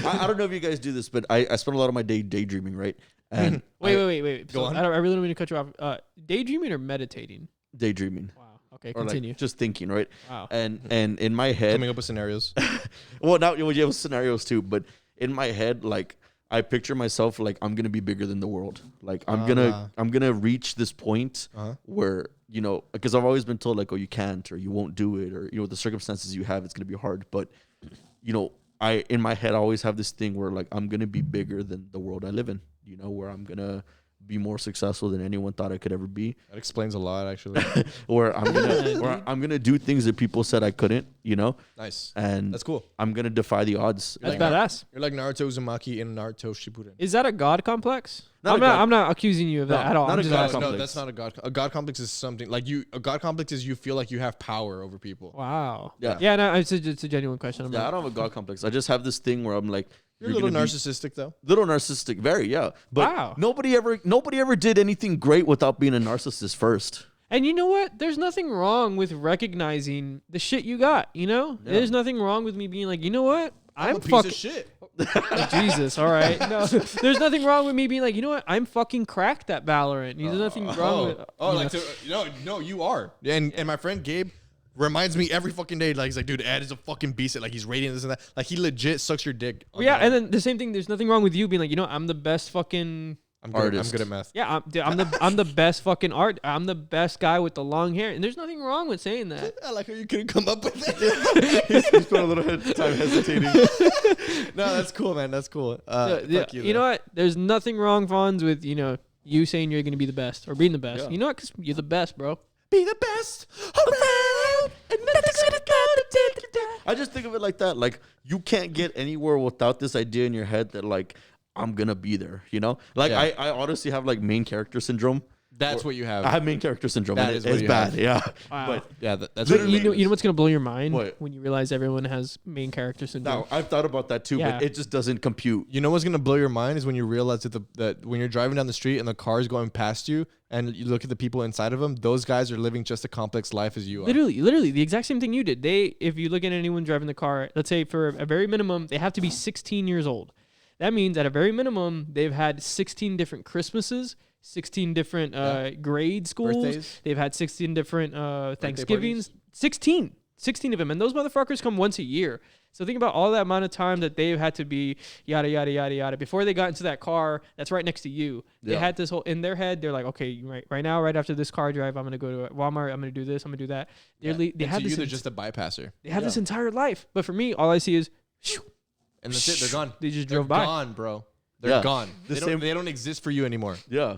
I don't know if you guys do this, but I spend a lot of my day daydreaming, right? And Wait. Go on. I really don't mean to cut you off. Daydreaming or meditating? daydreaming. Wow. Okay, Or continue. like just thinking, right? Wow. And in my head, Coming up with scenarios. well, now you have scenarios too, but in my head, like I picture myself like I'm gonna be bigger than the world. Like I'm gonna reach this point where because I've always been told like, oh, you can't or you won't do it, or the circumstances you have, it's gonna be hard. But I in my head I always have this thing where like I'm gonna be bigger than the world I live in. Where I'm gonna be more successful than anyone thought I could ever be. That explains a lot, actually. Or I'm gonna do things that people said I couldn't. Nice. And That's cool. I'm gonna defy the odds. That's like badass. You're like Naruto Uzumaki in Naruto Shippuden. Is that a god complex? Not a god- I'm not accusing you of that No, at all. not I'm a just god asking. complex. No, that's not a god. A god complex is something like you. A god complex is you feel like you have power over people. Wow. Yeah. Yeah. No, it's a genuine question. I'm Yeah, I not, don't have a god complex. I just have this thing where I'm like, You're a little gonna be- narcissistic, though. little narcissistic, very, yeah. But Wow. nobody ever did anything great without being a narcissist first. And you know what? There's nothing wrong with recognizing the shit you got. There's nothing wrong with me being like, you know what? I'm a I'm piece fucking of shit. Jesus. All right. No, there's nothing wrong with me being like, you know what? I'm fucking cracked at Valorant. There's nothing wrong with. No, you are. And my friend Gabe reminds me every fucking day. Like he's like, dude, Ed is a fucking beast. Like he's rating this and that. Like he legit sucks your dick. Yeah, and then the same thing. There's nothing wrong with you being like, I'm the best fucking. I'm artist. good at math. Yeah, I'm the best fucking art. I'm the best guy with the long hair, and there's nothing wrong with saying that. I like how you couldn't come up with that. He spent a little time hesitating. No, that's cool, man. That's cool. Fuck You know what? There's nothing wrong, Fonz, with you saying you're gonna be the best or being the best. Yeah. You know what? Because you're the best, bro. Be the best around, and nothing's gonna I just think of it like that. Like, you can't get anywhere without this idea in your head that, like, I'm going to be there, Like, Yeah. I honestly have, like, main character syndrome. That's what you have. I have main character syndrome. That And is it's what you bad, have. yeah. Wow. But yeah, that's But what you know what's gonna blow your mind What? when you realize everyone has main character syndrome. now, I've thought about that too, Yeah. but it just doesn't compute. You know what's gonna blow your mind is when you realize that when you're driving down the street and the car is going past you, and you look at the people inside of them, those guys are living just a complex life as you are. Literally, the exact same thing you did. If you look at anyone driving the car, let's say for a very minimum, they have to be 16 years old. That means at a very minimum, they've had 16 different Christmases, 16 different grade schools. Birthdays. They've had 16 different Thanksgivings. 16 of them. And those motherfuckers come once a year. So think about all that amount of time that they've had to be yada, yada, yada, yada. Before they got into that car that's right next to you, they had this whole, in their head, they're like, okay, right now, right after this car drive, I'm going to go to Walmart. I'm going to do this. I'm going to do that. They have this. They're just a bypasser. They have this entire life. But for me, all I see is, shoo, And that's it. They're gone. They just They're drove by. gone, bro. They're Yeah. gone. The They don't exist for you anymore. Yeah.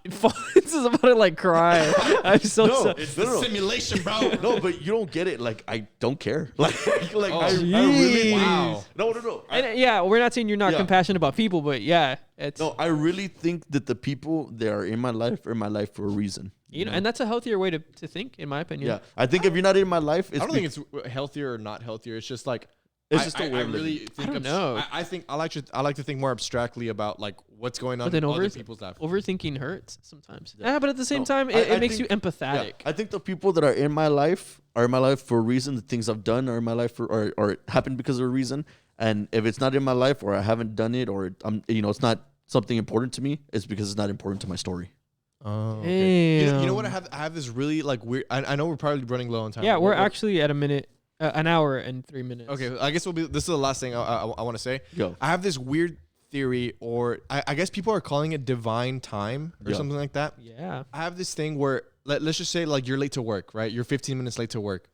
This is about to like cry. I'm so No, sorry. it's the simulation, bro. No, but you don't get it. Like, I don't care. Like I jeez. really. Wow. No. And, yeah, we're not saying you're not Yeah. compassionate about people, but yeah, it's No, I really think that the people that are in my life are in my life for a reason. and that's a healthier way to think, in my opinion. Yeah. I think if you're not in my life, it's I don't think it's healthier or not healthier. It's just like It's just a way I of really living. think I don't know. I think I like to think more abstractly about like what's going on But then in other people's lives. overthinking hurts sometimes. Yeah. Yeah, but at the same No, time, I it makes think- you empathetic. I think the people that are in my life are in my life for a reason. The things I've done are in my life or happened because of a reason. And if it's not in my life or I haven't done it or it's not something important to me, it's because it's not important to my story. Oh, Damn. You know what? I have this really like weird. I know we're probably running low on time. Yeah, but we're what- actually at an hour and 3 minutes. Okay, I guess this is the last thing I want to say. Go. I have this weird theory, or I guess people are calling it divine time or Yeah. something like that. Yeah. I have this thing where let's just say like you're late to work, right? You're 15 minutes late to work.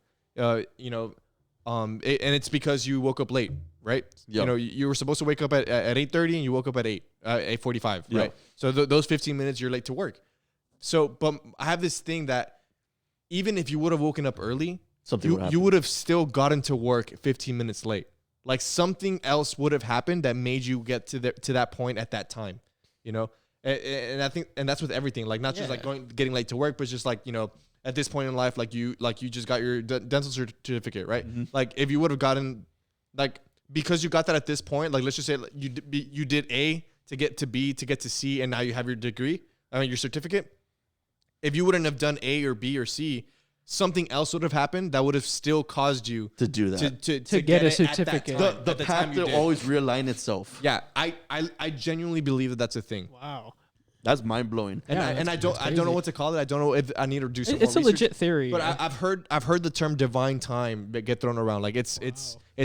And it's because you woke up late, right? Yeah. You know, you were supposed to wake up at 8:30 and you woke up at 8:45, Yeah. right? So those 15 minutes you're late to work. So, but I have this thing that even if you would have woken up early, Something would you happen. would have still gotten to work 15 minutes late. Like something else would have happened that made you get to that point at that time, And I think, and that's with everything, like not just like getting late to work, but just like at this point in life, like you just got your dental certificate, right? Mm-hmm. Like if you would have gotten like because you got that at this point, like let's just say you did A to get to B to get to C, and now you have your degree, your certificate. If you wouldn't have done A or B or C, something else would have happened that would have still caused you to do that. to get a it at that certificate. time, the at the path time you will did. always realign itself. Yeah, I genuinely believe that that's a thing. Wow. That's mind blowing. And Yeah, I don't that's know crazy. what to call it. I don't know if I need to do some It's a more research. legit theory. But I've heard the term divine time get thrown around. Like it's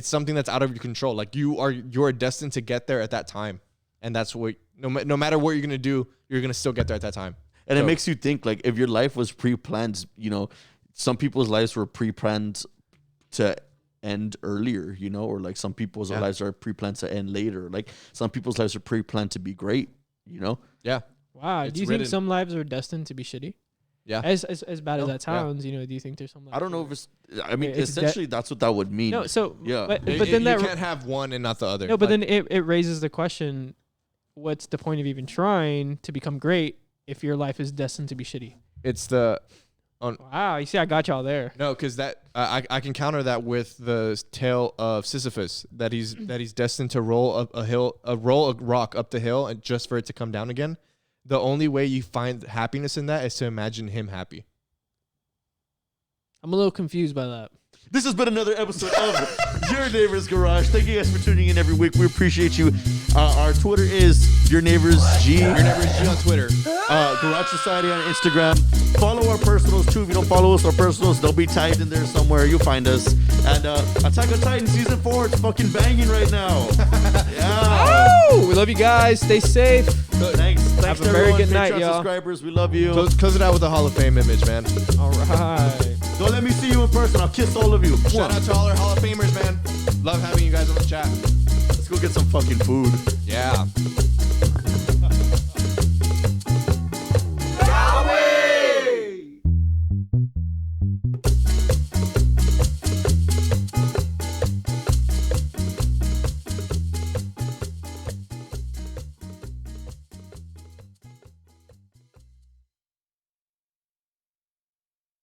something that's out of your control. Like you're destined to get there at that time, and that's what no matter what you're gonna do, you're gonna still get there at that time. And So- it makes you think, like, if your life was pre-planned, some people's lives were pre-planned to end earlier, or like some people's lives are pre-planned to end later. Like some people's lives are pre-planned to be great, Yeah, Wow. It's Do you written. think some lives are destined to be shitty? yeah. As bad as that Yeah. sounds, do you think there's some lives I don't know if it's, I mean, It's essentially that's what that would mean. No, so Yeah. but You then that can't have one and not the other. no, but Like, then it raises the question: what's the point of even trying to become great if your life is destined to be shitty? it's the Wow, you see, I got y'all there. no, because that I can counter that with the tale of Sisyphus that he's destined to roll roll a rock up the hill and just for it to come down again. The only way you find happiness in that is to imagine him happy. I'm a little confused by that. This has been another episode of Your Neighbor's Garage. Thank you guys for tuning in every week. We appreciate you. Our Twitter is Your Neighbor's G. Your neighbor's G on Twitter. Garage Society on Instagram. Follow our personals too. If you don't follow us, our personals, they'll be tagged in there somewhere. You'll find us. And Attack on Titan Season 4, it's fucking banging right now. Yeah. Oh, we love you guys. Stay safe. Thanks Have to a very everyone. good night, Patreon y'all. subscribers, we love you. Close it out with a Hall of Fame image, man. All right. Don't let me see you in person. I'll kiss all of you. Shout out to all our Hall of Famers, man. Love having you guys on the chat. Let's go get some fucking food. Yeah.